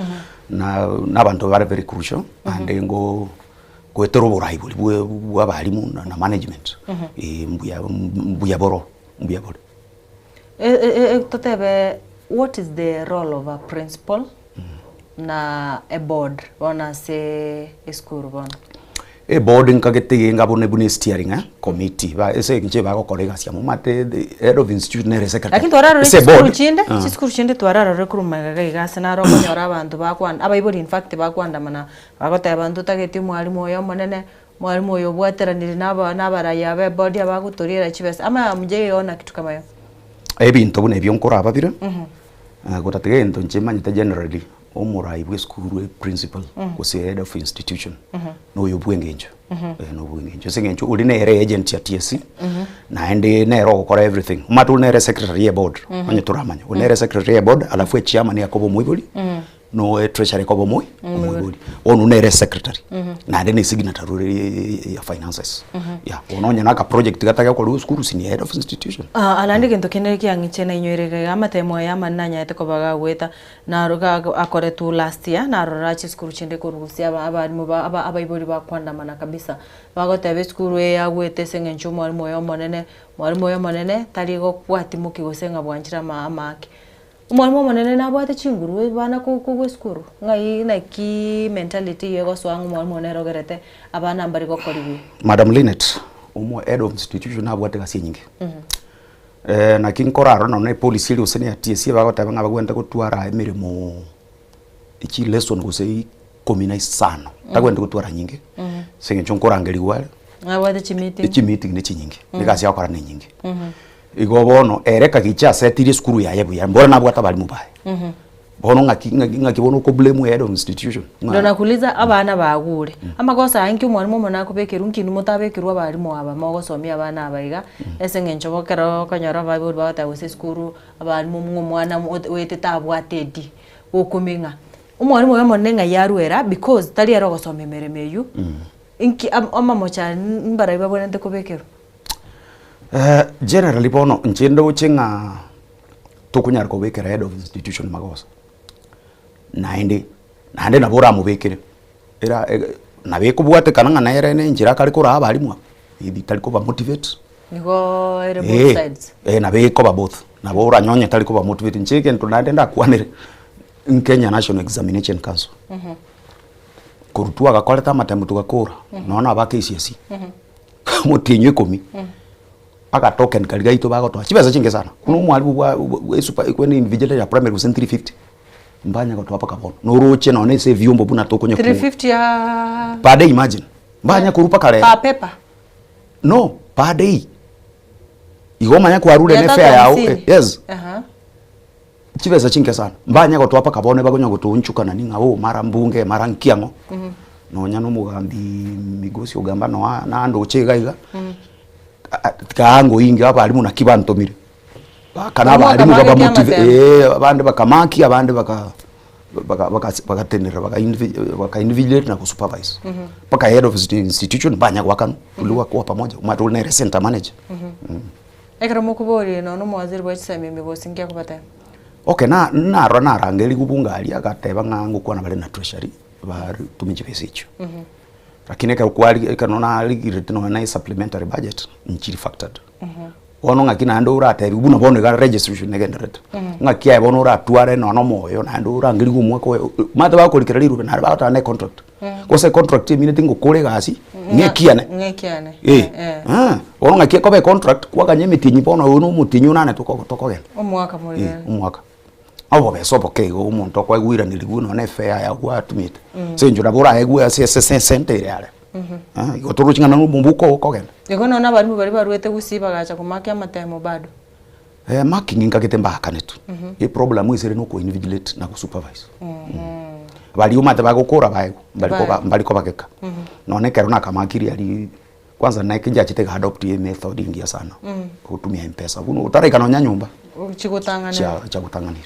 na abantu very very crucial and ngo kwetero oborai bwe bwabalimu na management mbuya boro totebe what is the role of a principal na a board bona se skuru bona a board nkagete ngabone bune steering committee ba ese nje ba kokolega sia mumate the head of institution ne secretary lakini twararo skuru chinde skuru chinde twararo rekruma gase na roko nyora abantu bakwana abayibori in fact bakwandamana bagota abantu tageti mwalimu oyo monene mwalimu oyo bwateranire n'abaraya be board abagutorira chibese ama muje yona kitu kama yo ebintu bune byo nkora ababira gotatege ento nchemanyite generally omurai bwe skuru principal kose head of institution no yobwengenjo no bwengenjo sengenjo uli nere agent ya TSC na ende nero gukora everything matu nere secretary ya board onye turamanya nere secretary ya board alafu chairman ya kobo muibuli no treasury kobo muibuli onu nere secretary na ende ni signatory ya finances ya ononya naka project gataka kwa skuru senior head of institution alandi gento kenere kyangiche na inyorega amatemo ya mananya yete kobaga gweta na roga akore tu last year na rorachi skuru chinde kurugusia abayibori bakwandamana kabisa bagotebe skuru ya gwete sengencho mwalimu yo monene taligo kwati mukigosenga bwanjira amaki umwalimu monene nabwate chinguru bana ku skuru ngai na ki mentality yego swangu mwalimu monero gerete abana mbari gokoribi Madam Linet umo head of institution nabwate gasi nyingi na kinkoraro na policy ile usene ya TSC bagotebe ngabagwenda gutwara emirimo iki lesson gusei komina sana tagwenda gutwara nyingi sengencho nkorangeri wale abwate chimiting ne chinyingi nikasi yakora ne nyingi igobono ereka kicha setiri skuru ya yebu ya mbona nabwata bali mubaye bono ngaki bono ko blame head of institution ndona kuliza abana bagure amakosa anki umwalimu mona kubekera unkinu mutabekirwa bali mu aba mogosomya abana abayiga esengencho bokero kanyora baburi bata wese skuru abali mu mwana wete tabwatedi okuminga umwalimu yo monenga yarwera because tali yaro gosomya meremeyu inki amamocha mbara ibabona ndekubekero generally bono nchendo uchinga tukunyar ko bekera head of institution magosa naende na bora mubekere era na beko bwate kananga na era ne njira kali ko abali mwa ibi tali ko ba motivate niko ere both sides na beko ba both na bora nyonya tali ko ba motivate ncheke ndo naenda kwanire in Kenya National Examination Council kurutua gakoleta matemu tugakora naona abake CSC mutinyo 10 aka token kaliga ito bagotwa chibeza chinge sana kuno mwalimu wa super kweni individual ya primary was 350 mbanya gotwa paka bono noruche na onese vyombo buna tokonye 350 ya per day imagine mbanya kurupa kale pa paper no per day igoma nya kwarule ne fair yao yes chibeza chinge sana mbanya gotwa paka bono bagonya gotunchuka na ninga wo mara mbunge mara nkiango nonya no mugambi migosi ugamba no na ando chegaiga kaango ingi abalimu na kibantomire bakana abalimu baba motive abandi bakamaki abandi bakatenera baka individual na kusupervise paka head of institution banya kwakano tuliwa kwa pamoja umatu na center manager ekara mukubori no mwaziri bwa chisame migosi ngia kubata okay na rangeli kubungali akateba ngangu kwa na bale na treasury bari tumichipesicho lakini kwali kanona ligirite no na supplementary budget nchiri factored wono ngakina ando urate buna bono ga registration negenderete ngakia bono uratuare no moyo na ando urangiri gumwe ko mata ba ko likira liru na ba ta na contract ko se contract minute ngukore gasi ngekiane wono ngakia ko be contract kwa ganye mitinyi bono uno mutinyi nane toko gen omwaka muri omwaka abo besopo ke go umuntu kwa gwira niliguno ne fair ya gwatumite senjo nabora egwa se center yale ikotoruchinga na mumbuko kokenda yego na bari barwete gusiba gacha kumakia matemo bado marking ngakete kanetu e problem isere no ko invigilate na ku supervise bali umate bagokora bayo baliko bageka none kero na kamakiri ali kwanza na kinja chitega adopt ye method ingia sana kutumia M-Pesa buno utareka no nyumba Chagutanganira.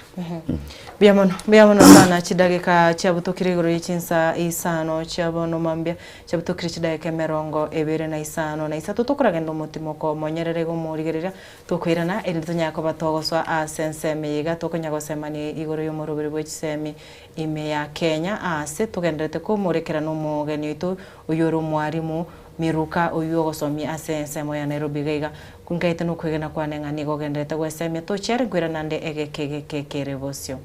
Biamono sana chidagika chabutokire iguru y'ichinsa isano chabono mambia chabutokire chidagika merongo ebere na isano na isatu tukuragenda umutima ko monyerere go murigerera tukwirana elitonyako batogoswa asenseme yiga tokonyagosemani iguru y'umurubiri bw'ichisemi ime ya Kenya ase tugenderete ko murekera no mugeni itu uyoro mwarimu miruka uyu gosomi asensemo ya Nairobi gaiga kungaite no kwigena kwanenga nigo gendete gweseme to chere gwira nande egekegekere bosyo.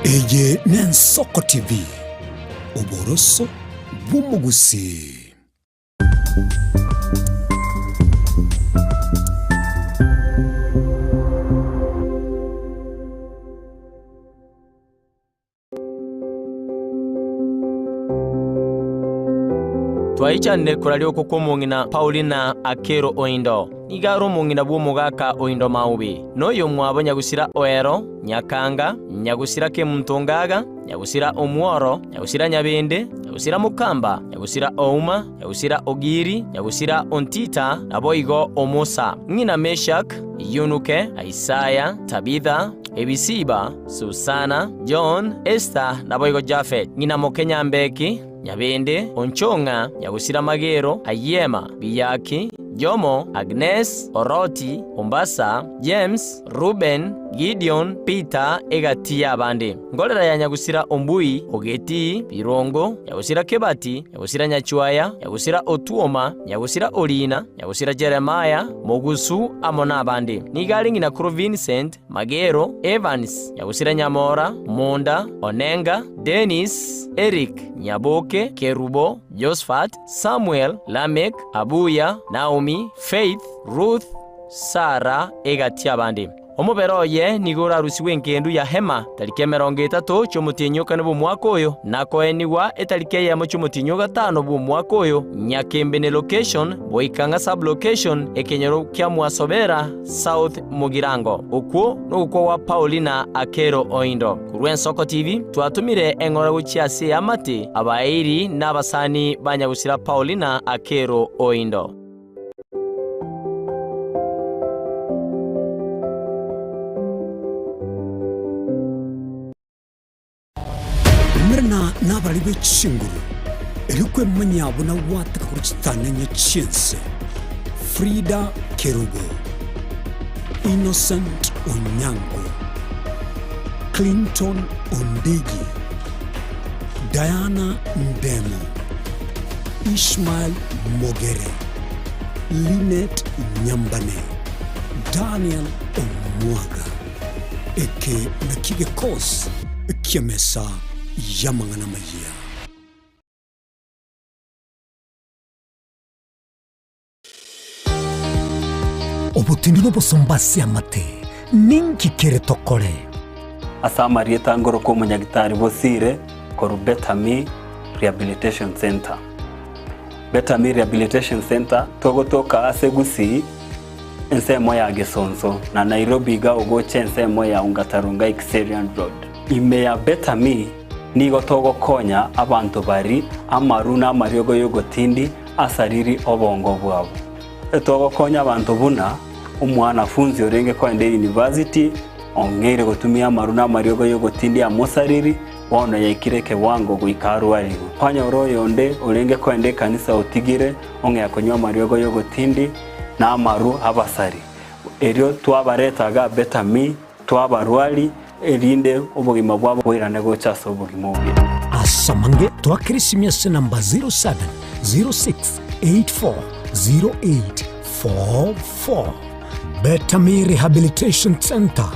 Eye Nensoko TV Oboroso Bumugusi. Twaichane kuralio kukumungina Paulina Akero Oindo nigaro mungina bw'omugaka Oindo Maubi noyo mwabo nyagusira Oero Nyakanga nyagusira Kemuntongaga nyagusira Omworo nyagusira Nyabende nyagusira Mukamba nyagusira Ouma nyagusira Ogiri nyagusira Ontita naboigo Omosa ngina Meshak Yunuke Isaya Tabitha Ebisiba Susana John Esther naboigo Jafet ngina Mokenya Mbeki Nyabende, Onchonga, Nyagusira Magero, Ayema, Biyaki, Jomo, Agnes, Oroti, Ombasa, James, Ruben, Gideon, Peter, Egatia Abande. Ngolera ya Nyagusira Ombui, Ogeti, Birongo, Nyagusira Kebati, Nyagusira Nyachuaya, Nyagusira Otuoma, Nyagusira Olina, Nyagusira Jeremiah, Mogusu, Amona Abande. Nigali ngina Kuro Vincent, Magero, Evans, Nyagusira Nyamora, Monda, Onenga, Dennis, Eric, Nyaboke, Kerubo, Josephat, Samuel, Lamek, Abuya, Naomi, Faith, Ruth, Sarah, Egatia Abande. Omubero ye nigora rusiwe nkendu ya hema tarike 30 cy'umutinyoka n'ubu mwaka oyo nako eniwa etarike ya cy'umutinyoka 5 bu mwaka oyo Nyakembene location boikanga sub location ekenyero kya Mwasobera South Mugirango ukwo nuko wa Paulina Akero Oindo Kurwensoko TV twatumire engora gucyase amate abairi n'abasani banyagusira Paulina Akero Oindo. Mrna nabali bechinguru elikwe manyabo na wata kuchitana nyachense Frida Kerubo, Innocent Onyango, Clinton Ondegi, Diana Ndemo, Ishmael Mogere, Linet Nyambane, Daniel Omwaga, eke nakige kos kiamesa yamangana maya. Obutindino bosombasi amate ninki kere tokore asamariye tangoro ko munyagitari bosire koru Betami Rehabilitation Center. Betami Rehabilitation Center togotoka asegusi ensemo ya Gesonso na Nairobi ga ogoche ensemo ya Ungatarunga Xerian Road. Ime ya Betami nigo togo konya abantu bari amaruna mariogo yogotindi asariri obongo bwabo. Etogo konya abantu buna umwana funzi orenge kwende university ongere gotumia maruna mariogo yogotindi amosariri wana yaikireke wango guikaru aligo. Kwanya oroyo onde orenge kwende kanisa otigire onge yakonywa mariogo yogotindi na amaru abasari. Erio twabaretaga Betami twabarwali erinde obugima bwabo bwirane gochaso obugima obi. Asamange twakirisimya namba 07 06 84 0844 Betami Rehabilitation Center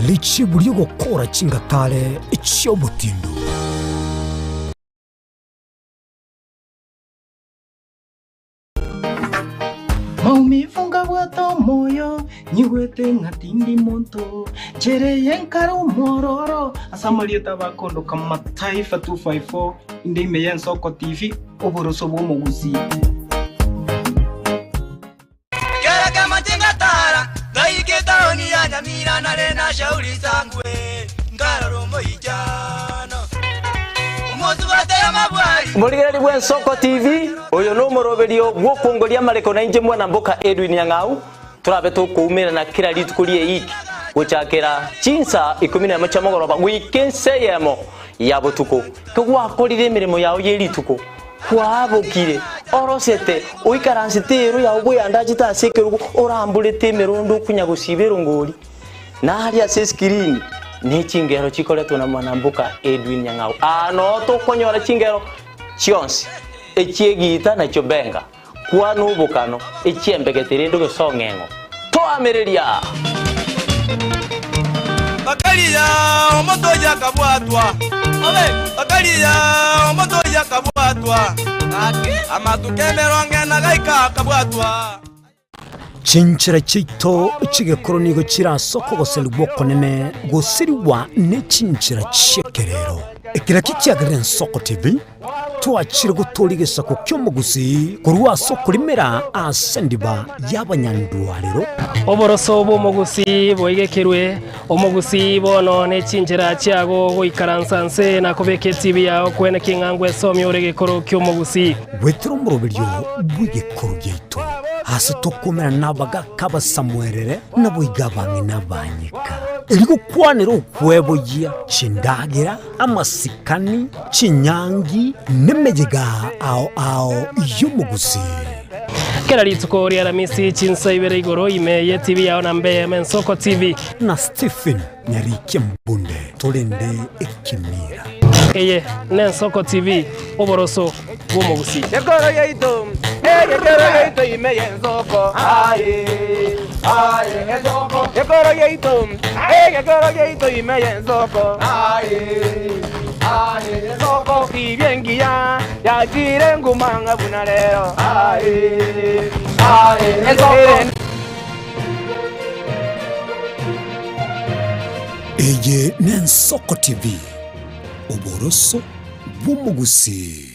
lichibuliyo gukora chingatale ichyobutindu. Maumifunga bwato moyo nyigwete ngatindi monto chereye nkaro mororo asamalieta bakondo kama Taifa 254 inde Nensoko TV oboroso bw'omuguzi. nyamira na rena shauri sangwe ngararo moijano umotubate amabwari Muligari bwa Soko TV uyu no moroberio gwo kongoria mareko na inje mwana mboka Edwin Nyang'au turabe tukumira na kira ritukurie iki guchakira chinsa 11 chamogoroba wikenseyemo ya butuko kugwakorire imirimo yawe yerituko kwabukire orosete uikaransitero ya ubwo yandagita sekerugo orambulete merondo kunyagusibero ngori na hali ase screen ni chingero chikoletwa na mwanambuka Edwin Nyang'au ano to konyora chingero chionsi echiegita na chobenga kwa nubukano echiembegetere ndo gesongengo to ameriria Bakalia omotoya kabwatwa Bakalia omotoya kabwatwa Amatukemeronge na gaika kabwatwa Chinchira chito chigekoro nigo chira soko goselwa konene gosiriwa ne chinchira chekerero ekira kichagren Soko TV twachire gutoriga sako kyomugusi kurwa soko limera asendiba yabanyandwariro oboroso bomugusi boigekerwe omugusi bono ne chinjira chiago goikaransanse na kobeketi bya kwene kingangwe somyo uregekoro kyomugusi wetro murobiryo bwigekoro gyeito hasi tokomera nabaga kaba samwerere naboigabange nabanyika Iligo kwanero kwebogia chindagira amasikani chinyangi nemejega ao yumugusi kera rituko ria ramisi chinsa ibere igoro imeye TV yao na mbeye Soko TV na Stephen Nyarike Mbunde tolende ekimira eye ne Soko TV oboroso bumugusi Yekoro yeito imeye Soko Soko Yekoro yeito imeye Soko Soko Ibiengia ya jire ngumanga bunarero Eye ne Soko TV oboroso bumugusi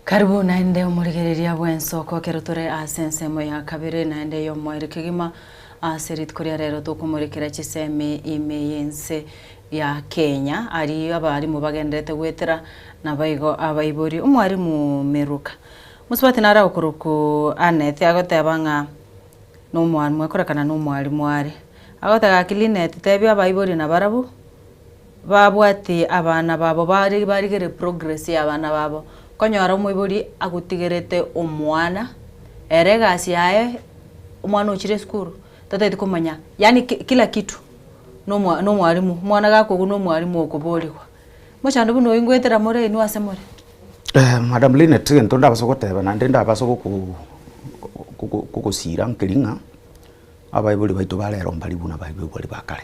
Karibu naende umurigereria bwensoko kerotore asensemo ya kabire naende yo mwere kigima aserit kuria rero tukumurikira chiseme imeyense ya Kenya ari abari mu bagendete gwetera na baigo abaibori umwari mu meruka musubati nara ukuruku anete agotebanga no mwana mwekorakana no mwari mwari agotaga kilinete tebya abaibori na barabu babwati abana babo barigere progress ya abana babo konyora umwiburi agutigerete umwana eregasi yae umwana uchire skuru tata kumanya yani kila kitu no mwalimu mwana gako no mwalimu okuboliwa muchando buno ingwetera more ni wasemore Madam Linet ntonda basokoteba na ndenda basoko kugusira nkiringa abaibuli baito balero mbalibu na baibuli bakale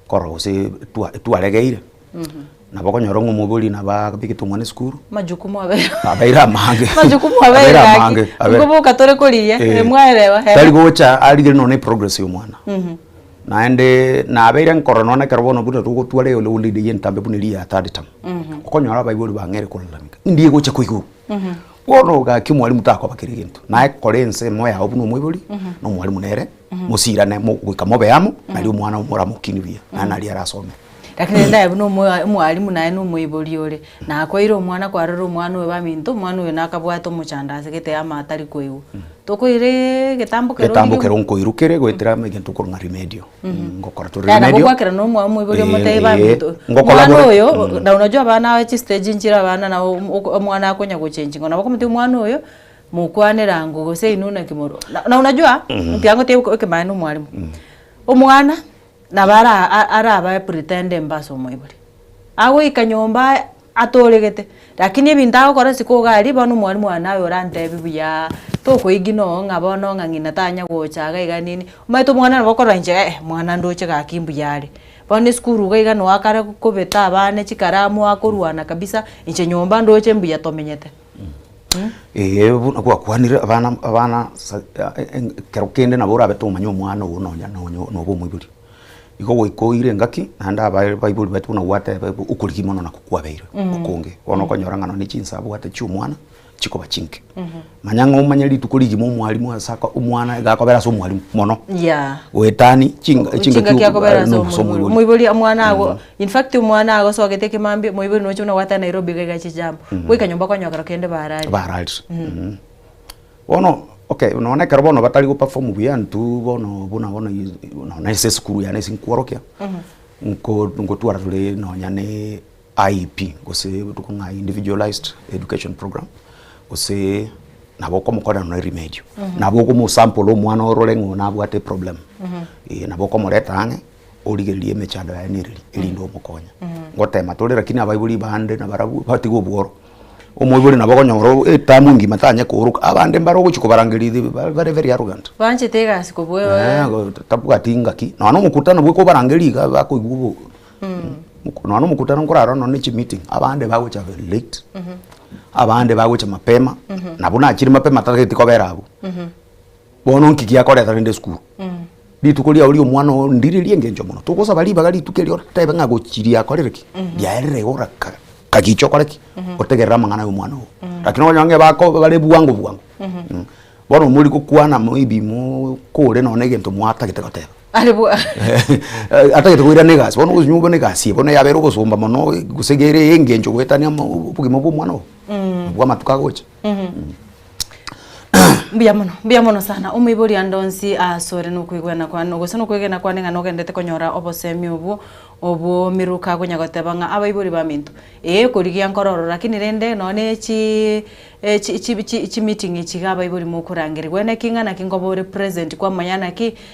koro se tuaregeire naboko nyorongo mubuli na babikitumwa ne skuru majukumu abaira mange majukumu abaira ngobo katore koliye remwaelewa tali gocha ali no ne progress yo mwana naende na abaira nkorono na karbono buta tugo twale ole ulide yentambe bunili ya third term okonyora baibuli bangere kolamika ndiye gocha kuiku wono ga kimwalimu tako bakirigintu na kolense moya obuno mwibuli no mwalimu nere musira ne gwikamobe yamo nali umwana umura mukinibia na nali arasome lakini ndaye buno mwalimu naye no mwibuli ole na koiro umwana kwaroro umwana we baminto umwana we nakabwato muchandase gete amatari koiwu tokoire getambukero nkoirukere gwetera megentu kurunga remedio ngokora tu remedio remedio kwakira no mwibuli muteye baminto umwana oyo na unajua bana wachi stage njira bana na umwana akonya guchenji ngona bakomite umwana oyo mukwanira ngo se inuna kimoro na unajua mpiango te ukemana umwalimu umwana na bara araba pretende mbaso mwibuli awo ikanyomba atoregete lakini ebintago kora sikogali bano mwalimu anawe orante bibuya toko igino ngabono ngangina tanya gochaga iganini umaito mwana bokora nje mwana ndoche gakimbu yale bone skuru ga igano akare kubeta abane chikaramu akoruana kabisa inche nyomba ndoche mbuya tomenyete kwa kwanire abana kero kende na bora beto manyo mwana unonya no bo mwiburi iko goikoire ngaki nanda bible betu na wate ukuriki mono na kukwabeire ukunge ono konyora ngano ni chinsa bwate chu mwana chiko bachinke manyanga umanyeli tukurigi mu mwalimu asaka umwana gakobera so mwalimu mono wetani chinga kyakobera so mwiburi mwana ago in fact umwana ago so geteke mambi mwiburi no chuna wata Nairobi gaga chijambo wika nyumba kwa nyokara kende barali ono okay unaona kero bono batali go perform byantu bono na ese skuru ya nesi nkworokia nko twara tule no nyane IEP gose tukunga individualized education program gose nabo komo kora no remedio nabo komo sample omwana orolengo nabo ate problem nabo komo letange origerie mechado ya nirili elindo mukonya ngotema tole lakini abaibuli bande na barabu batigo bworo omwibuli nabo konyoro etamu ngima tanya kuruka abande mbaro guchikobarangirithi very very arrogant banje tega sikobwewe tabuga tingaki no mukutano bwe ko barangiriga bakoigubo no mukutano nkoraro no nichi meeting abande bagocha very late abande bagocha mapema nabo nakiri mapema target ko berabo bono nkikia koreta rinde school litukulia uli omwana ndiririe ngenjo muno tukosa bali bagali tukelio tebe ngago chiria korereki yaere ora kagicho koreki otegerera mangana yo mwana lakini onyange bako bale buwango bono muri kukwana moibi mu kore no negento mwata gitekoteba alibu atagete kuira negas bono unyumba negasi bono yabero gusumba mono gusegere ngenjo wetania bugimo bwo mwana bwa matuka gocha mbia mono sana umibori andonsi sore no kwigwena kwa no gusano kwigena kwa ninga no gendete konyora obosemi obo miruka kunyagoteba nga abaibori ba mintu kurigia nkororo lakini rende no ne chi meeting chigaba ibori mu kurangire gwene kinga na kingobore present kwa manyana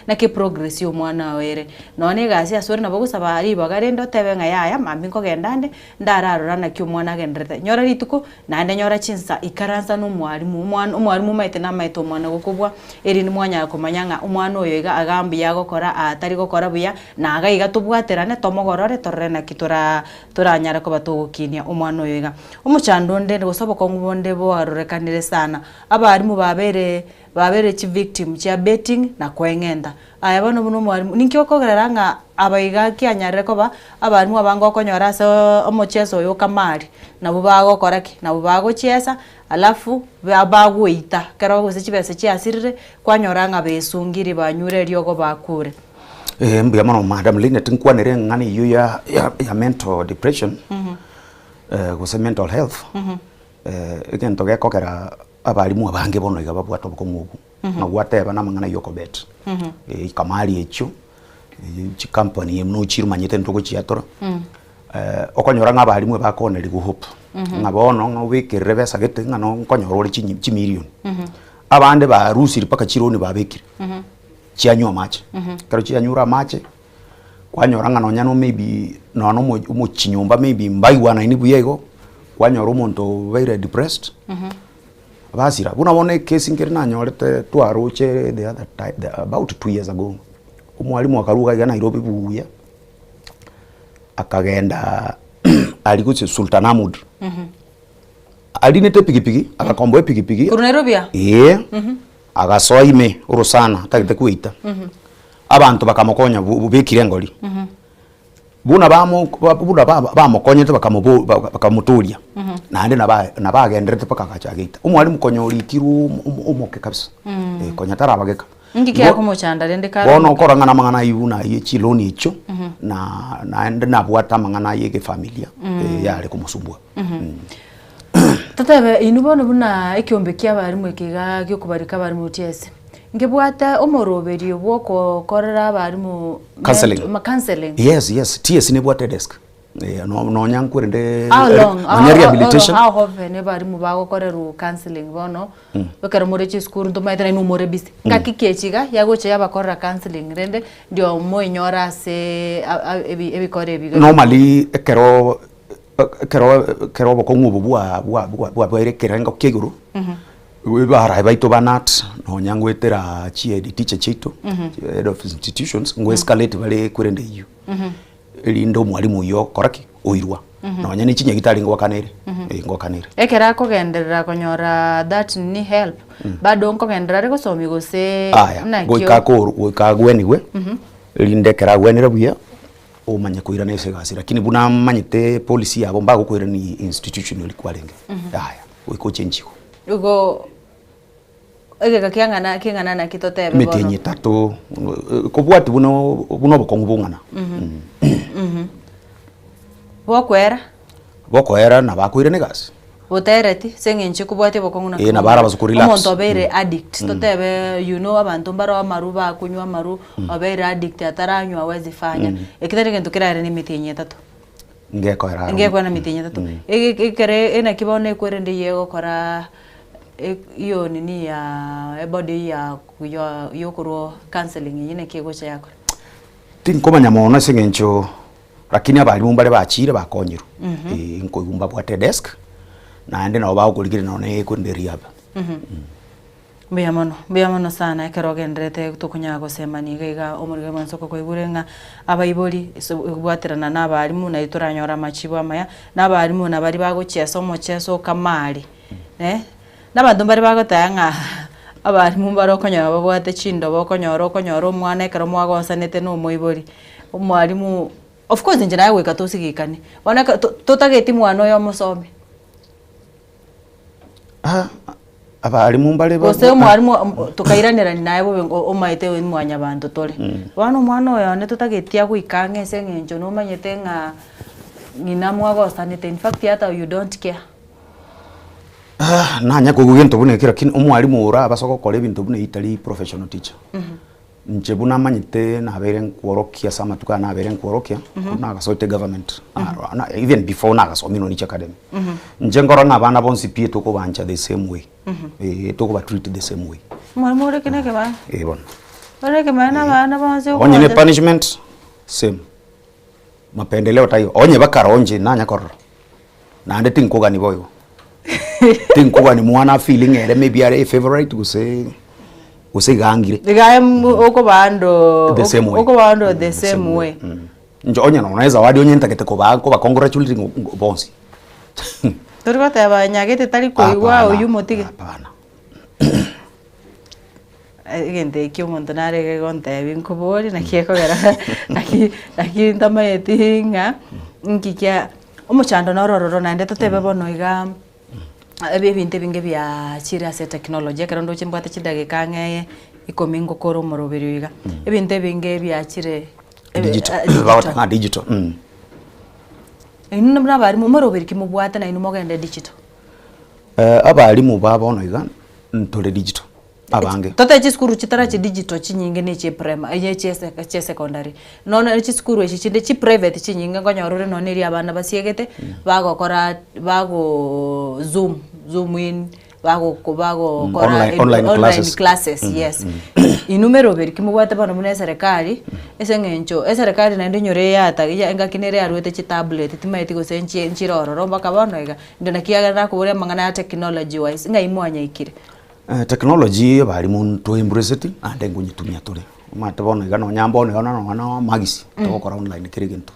na ki progress yo mwana were no ne gasi asore nabo gusaba ari bagarendo tebe nga yaya mambi ko gendande ndararora na kyo mwana gendrete nyora rituko nande nyora chinsa ikaransa no mwarimu maite na maito mwana gukubwa eri ni mwanya kumanyanga umwana oyo iga agambi yagokora atari gokora buya na agaiga tubwaterane tomogorore torrena kitura turanyara ko batugukinia umwana oyo iga umuchando ndende gusaba ko ngubonde bo arorekanire sana abarimu babere chi victim cha betting na kwengenda aya bano buno mwarimu ninkyokogeranga abaiga kyanyarire ko ba abarimu abango konyora so omocheso yo kamari nabo bagokora ki nabo bagochesa alafu bagwita kero gose chibese chiasirire kwanyoranga besungiri banyure ryogo bakure mbia mono madam Lynette nkwanire ngani yu ya mental depression gose mental health again toge kokera abarimu abange bono iga babwato bokongubu na gwateba na mangana yoko bet kamali echo chi company emno chiru manyete ntoko chiatora okonyora ngabarimu bakoneri guhope ngabono ngobikirire besa gete ngano nkonyora uri chi million abande ba rusiri paka chironi babikire chianywa mache karo chianyura mache kwanyora ngano nyano maybe no mo chinyumba maybe mbai wana ini buyego kwanyora umuntu very depressed basira bunabone case ngeri nanyorete twaroche the other time about 2 years ago umwalimu akaruga ga Nairobi buya akagenda alikuche Sultan Ahmad alinete pigipigi akakomboe pigipigi uru Nairobi agasoa ime urusana tagite kuita abantu bakamukonya bubikire ngoli buna bamukonyete bakamuturia nande nabagenderete paka kachagita umwalimu konyori kiru umoke kabisa konya tarabageka ngikiya kumuchanda rende karo bono korangana mangana yuna yechiloni icho na ende nabwata mangana yege familia yale kumusumbua tatabe inubono buna ikiombe kya barimu ekiga gyo kubarika barimu tiese ngebwata omoroberio bwoko korera barimu counseling yes tiese ne bwata desk no nyankure nde rehabilitation how often ne barimu bago koreru counseling bono bekara morechi skuru ndo maitana inu more bisi ngakikechiga yagoche yabakorera counseling rende ndio moinyora se ebikore bigo normally kero bokongu bwa erekerenga keguru bara baito banat no nyangwetera chi teacher chito head of institutions ngo escalate bale kurende iyo elindo mwalimu yo koraki oirwa no nyani chinya gitari ngwa kanere ngwa kanere ekera ko genderera konyora that ni help bado nko genderera ko somi gose na goika gwenigwe lindekera gwenera buya umanye kuira nese gasi lakini buna manyite policy yabo mbago kuira ni institutional kwalenge wiko chenchiko ugo ege kingana na kitotebe bono mitinyi tatu kubwati buno bokongu bungana bokwera na bakwire ne gasi botereti sengenchi kubwate bokongu na na bara bazukuri relax omuntu obere addict totebe you know abantu mbaro amaru bakunywa amaru obere addict ataranywa wezifanya ekitari kintu kirare ni mitinyi tatu ngeko na mitinyi tatu ikere ena kibone kwerende yego kora iyo nini ya body ya yokoro counseling yine kigocha yako tinkomanya mona sengencho lakini abalimu bale bachire bakonyiru nko igumba bwate desk na ende na bawo kuligire na ne kwenderi hapa Mbia mono sana ekerogendrete tukunyago semani gaiga omurige mansoko kwigurenga abayiboli bwaterana n'abalimu na ituranyora machibo amaya n'abalimu nabari bagochia somo cheso kamali n'abantu bari bagotanga abalimu barokonyora babwate chindo bokonyora omwana ekero mwagosanete no moibori omwalimu of course nje nawe katosigikane bona totageti mwana yo musome abalimu mbale bose mwarimu tukairanira ni naye bo omaite we mwanya bantu tole mwana oyo ne tutagetia guikange sengenjo no manyete nga ngina mwagosanete in fact hata you don't care nanya kugugento bune kira kin umwalimu ura basoko kole bintu bune itali professional teacher nje buna manyite na beren kworokia sama tukana na beren kworokia na gasote government even before na gaso mino ni academy nje ngoro na bana bonsi pie toko bancha the same way toko ba treat the same way mwalimu ore kineke ba bon ore ke bana bana bonse onye ne punishment same mapendeleo tayo onye bakaronje nanya korro na ande tinkoga ni boyo tinkoga ni mwana feeling ere maybe are a favorite use gangire digaye oko bando the same way njo onya no naweza wadi onye ntakete ko ba congratulating bonsi turiko taba nyagete tali ko iwa uyu motige hapana gente que umuntu narege gonte binkubori nakieko gara naki ndama yetinga nkikia umuchando norororo nande totebe bono iga ebintu binge bya serious technology kero ndo chimbwate chidage kange ikomingo koro morobiri iga ebintu binge bya chire digital inu namna bari mu morobiri kimubwate na inu mogende digital abalimu babono iga ntore digital abange tota chiskuru chitara chi digital chinyinge ne chi primary ye chi secondary nona chiskuru chi chinde chi private chinyinge ngonyorore none ri abana basiegete bagokora bago zoom in bago kora online classes yes inumero beri kimubwate bana mune serikali esengencho serikali na ndinyore yata enga kinere arwete chi tablet timaiti go senchi nchiroro mbaka bana iga ndona kiaga na kubure mangana ya technology wise ngai mwanya ikire technology bari muntu embrace ande ngunyitumia tole mate bono igano nyambone ona magisi tokora online kirigintu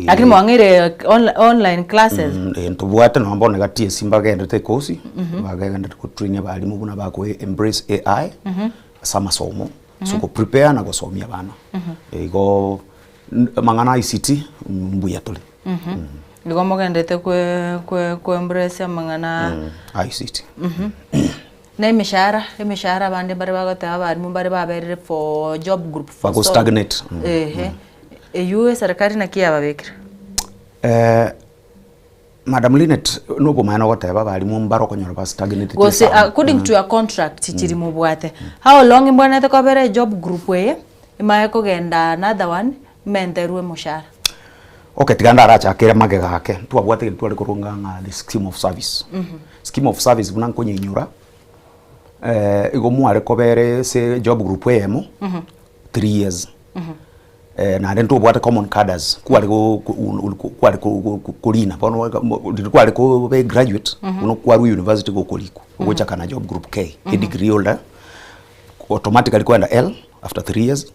lakini mwangire online classes ntubwate no mbone gatie simba gendete kosi bagenda ku train bari mu buna bako embrace AI sama somo so ko prepare na gosomia bana igo mangana ICT mbuya tole igo mogendete ku embrace mangana ICT na imishahara bande bari bagata abarimu bari baberere for job group for bago stagnate EU serikali na kia babekira Madam Linet no bomana goteba barimu mbaro konyora ba stagnate because according to your contract chiri mubwate how long mbwana te kobere job group we imaye kugenda another one menterwe mushara okay tiganda aracha akira magega hake twabwate twali kurunga the scheme of service scheme of service bunan konyinyura igo mware kobere se job group emo 3 years na rento bwata common cadres kwali kulina bono kwali ko be graduate uno kwali university go koliko gocha kana job group K a degree holder automatically kwenda L after 3 years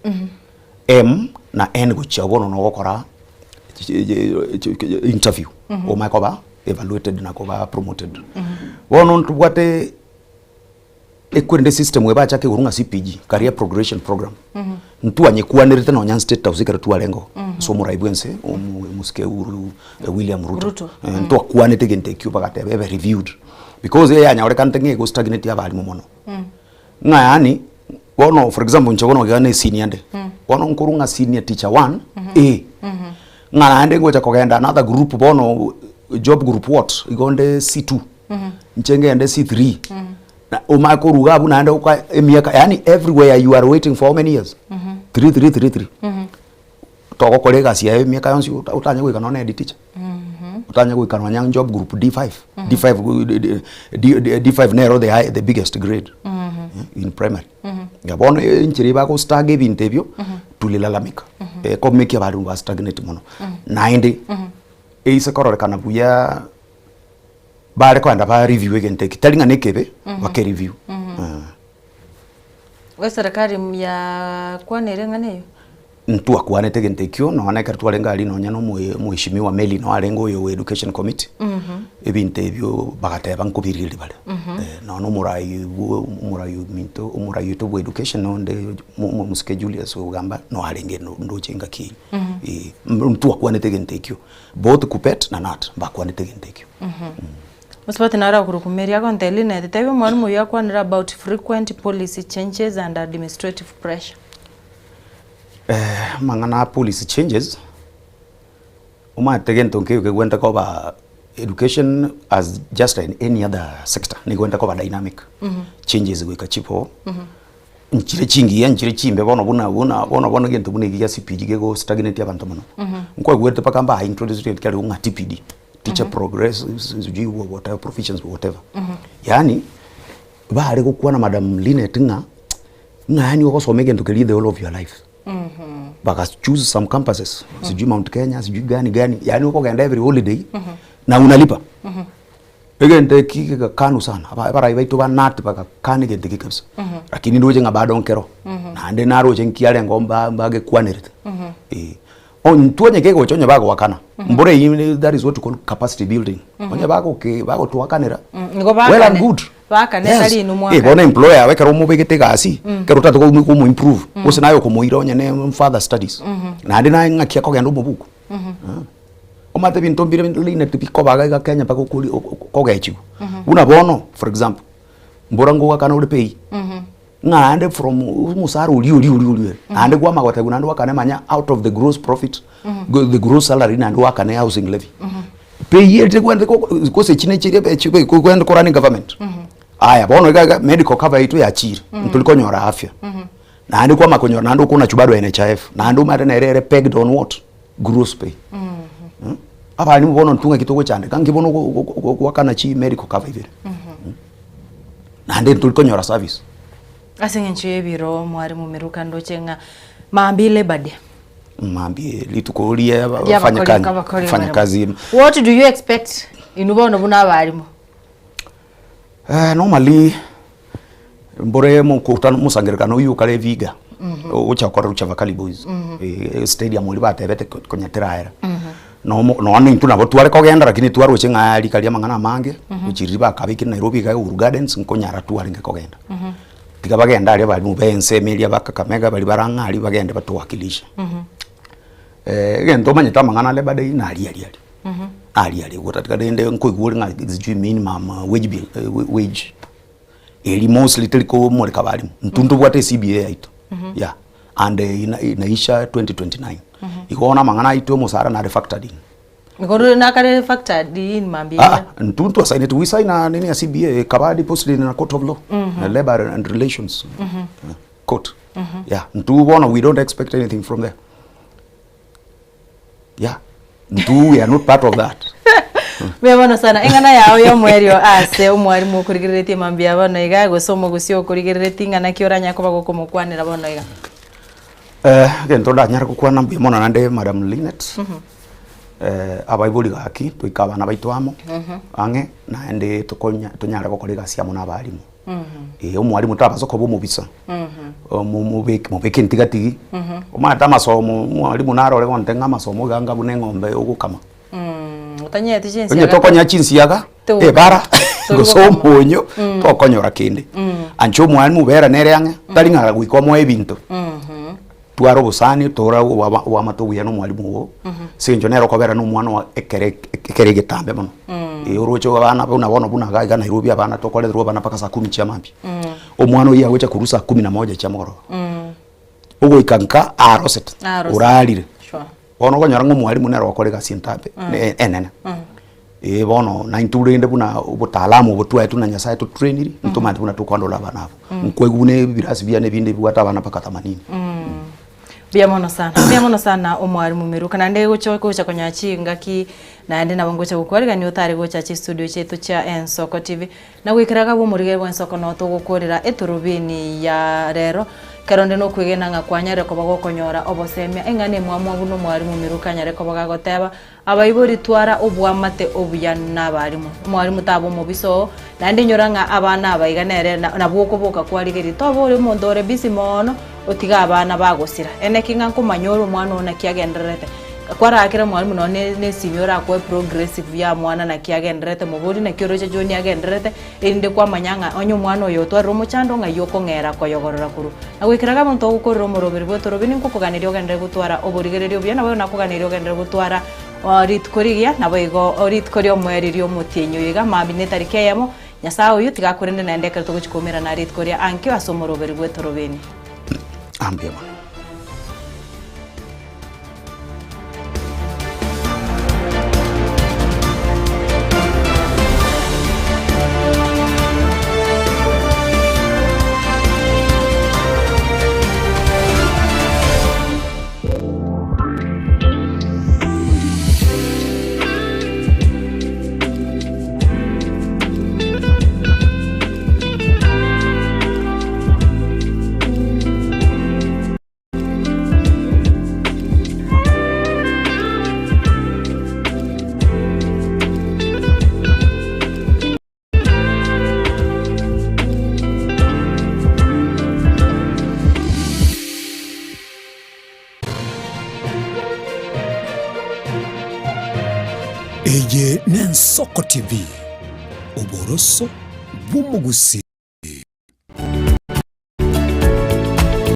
M na N gocha bono no gokora interview o makoba evaluated na koba promoted wono ntubwate ekwende system we bacha ke urunga CPG career progression program ntu anyekuanirite no nyan state house kare tualengo so muraibwense muske uru William Ruto ntu akuanite gente kyo bagate be reviewed because ye anya ore kantenge go stagnate ya bali mono nga yani wono for example nchogono gane senior nde wono nkurunga senior teacher 1 nga ande ngoja kogenda another group bono job group what igonde C2 nchenge ende C3 umako rugabu naenda uka emiaka yani everywhere you are waiting for how many years 3 toko kolega sia emiaka yonsi utanya gwika none edit teacher utanya gwika no nyang job group D5 D5 nero the biggest grade in primary ngabona inchiri bako stage bintebyo tulilalamika ko make abantu ba stagnate mono 90 eise kororeka buya bare kwanda ba review again take talinga nekebe wake review we serikali ya kwanerenga neyo ntu akwane tegente kyo no anaka twalenga ali no nyano muheshimiwa Meli no alengo yo education committee ebinte byo bagateba nkubirire bale no murayu minto murayu to education no nde mu schedule so gamba no alenge ndo chenga ki ntu akwane tegente kyo both kupet na nat bakwane tegente kyo Musipati nara kurukumeria konteli na tebe mwalimu yakwanira about frequent policy changes and administrative pressure. Mangana policy changes umategento nke kwenda kwa education as just in any other sector ni kwenda kwa dynamic changes gweka chipo nchire chingi ya nchire chimbe bona gento bune ya CPD gego stagnate abantu muno nkwa gwete pakamba ha introduce kale unga TPD teacher progress whatever proficiency whatever yani baare gukwa na madam Linet nga yani wakosomege ntukeli the whole of your life baka choose some campuses sijui Mount Kenya sijui gani yani uko genda every holiday na unalipa egente kike kanu sana bara ibaito banat baka kani gente kikabisa lakini ndoje nga bado nkero na ande naro jenkiale ngomba mbage kwanirite on tuonye kego chonye bago wakana mbore that is what we call capacity building onye bago ke bago tuwakanira well and good bakane sali no mwa bona employer weka romo begete gasi kero tatu ko mu improve usinayo ko muira onye ne further studies na ande na ngakia ko gendo mubuku omate binto mbire line tipiko baga Kenya pako ko gechu una bono for example mborango wakana ule pay nga ande from musaru uli ande kwa magota kuna ndo wakane manya out of the gross profit the gross salary na ndo wakane housing levy pay yete kwende ko se chine chire kwende ko running government aya bono ga medical cover itu ya chiri tuliko nyora afya na ande kwa makonyora na ndo kuna chubado NHIF na ndo mate na rere pegged on what gross pay aba ni bono ntunga kitoko chande kangi bono wakana chi medical cover ivere na ande tuliko nyora service asengenche biro mwarimu meruka ndochenga maambile bade maambie litukolia fanya kazi. What do you expect inubono buna abarimu? Normally mbore mu kutana musangirikano uyu kale viga ucha kwa ucha vakali boys stadium uli batebete konyatira era no ani tunabo tware kogenda lakini twaro chenga ali kali mangana mange uchiriba kabiki Nairobi ga Uru Gardens nkonyara tware ngekogenda tiga bagenda ali bali mu bense melia bakakamega bali baranga ali bagenda batuwakilisha gento manyita mangana le bade ina ali wotatika dende nkoigure nga zijui minimum wage bill wage eli mostly teliko mole kabali ntundu bwate CBA yaito yeah and inaisha 2029 ikona mangana ito musara na refactored in ngoro na kare refactored in mambia ntundu assign to sign na nini ya CBA kabadi posted in a court of law labor and relations court yeah ntu bona we don't expect anything from there yeah we are not part of that. Bebona sana engana yao yo mwerio ase umwarimu kurigireti mambia bana iga gusoma gusio kurigireti ngana kioranya ko bagoko mukwanira bana iga gento da nyara ko kwana mbi mona nande Madam Linet abaibuli gaki tuikaba na baitwamo ange na ende tukonya tunyara ko kuriga cia mona barimu omwalimu tabaso ko bomubisa mubeke ntigatigi omata masomo mwalimu narore kontenga masomo ganga bune ng'ombe ogukama utanyete jinsi onye tokonya chinsi yaga bara gosomonyo tokonyora kinde ancho mwalimu bera nereanga taringa gwikomo ebinto twaro busani tora wa matobuya no mwalimu wo sinjo nero kobera no mwana wa ekere gitambe muno urocho abana bona buna gaga Nairobi abana tokolerwa bana paka saa 10 cia mambi omwana oya wecha kurusa 11 cia mugoro ugo ikanka aroset uralire bono gonyora ngo mwalimu nero akorega sintambe enene bono na inturende buna ubutaalamu butwetu na nyasaye tu trainiri ntumandi buna tukondola bana nkwegune birasi bya nebinde bwata bana paka 80 biamono sana omwalimu Miruka na ndego gocha konyachi ngaki na ndi nabo gocha gukorega ni utari gocha chi studio chetu cha Ensoko TV na gwikiraga bo murige bwa Ensoko no tugukorera eturubini ya rero karonde no kwigena nga kwanyare ko bagokonyora obosemia engane mwamwa buno mwalimu Miruka nyare ko bagagoteba abayibori twara obwamate obuyana barimu mwalimu tabo mubiso na ndi nyoranga abana abayiganere na bwoko boka kwarigeri tobo uri mondore bisi mono otiga abana bagosira ene kinga nkomanyoro mwana ona kiagenderete kwara akira mwalimu no ne senior akwe progressive ya mwana na kiagenderete muburi na kiroje joni agenderete inde kwa manyanga onyo mwana oyo twaro muchando nga yoko ngera koyogorora kuru na gwikiraga muntu gukorero murobiri bwo torobini nkukuganirio gendere gutwara oburigererio bya nawe nakuganirio gendere gutwara rit korigia na boigo rit korio mweririo mutinyo yiga mabine tarike yamo nyasa uyu tigakurende na ndeka tuguchikomera na rit koria ankyo asomorobiri bwo torobini ambia Eye n'Ensoko TV, oboroso bw'umugusi.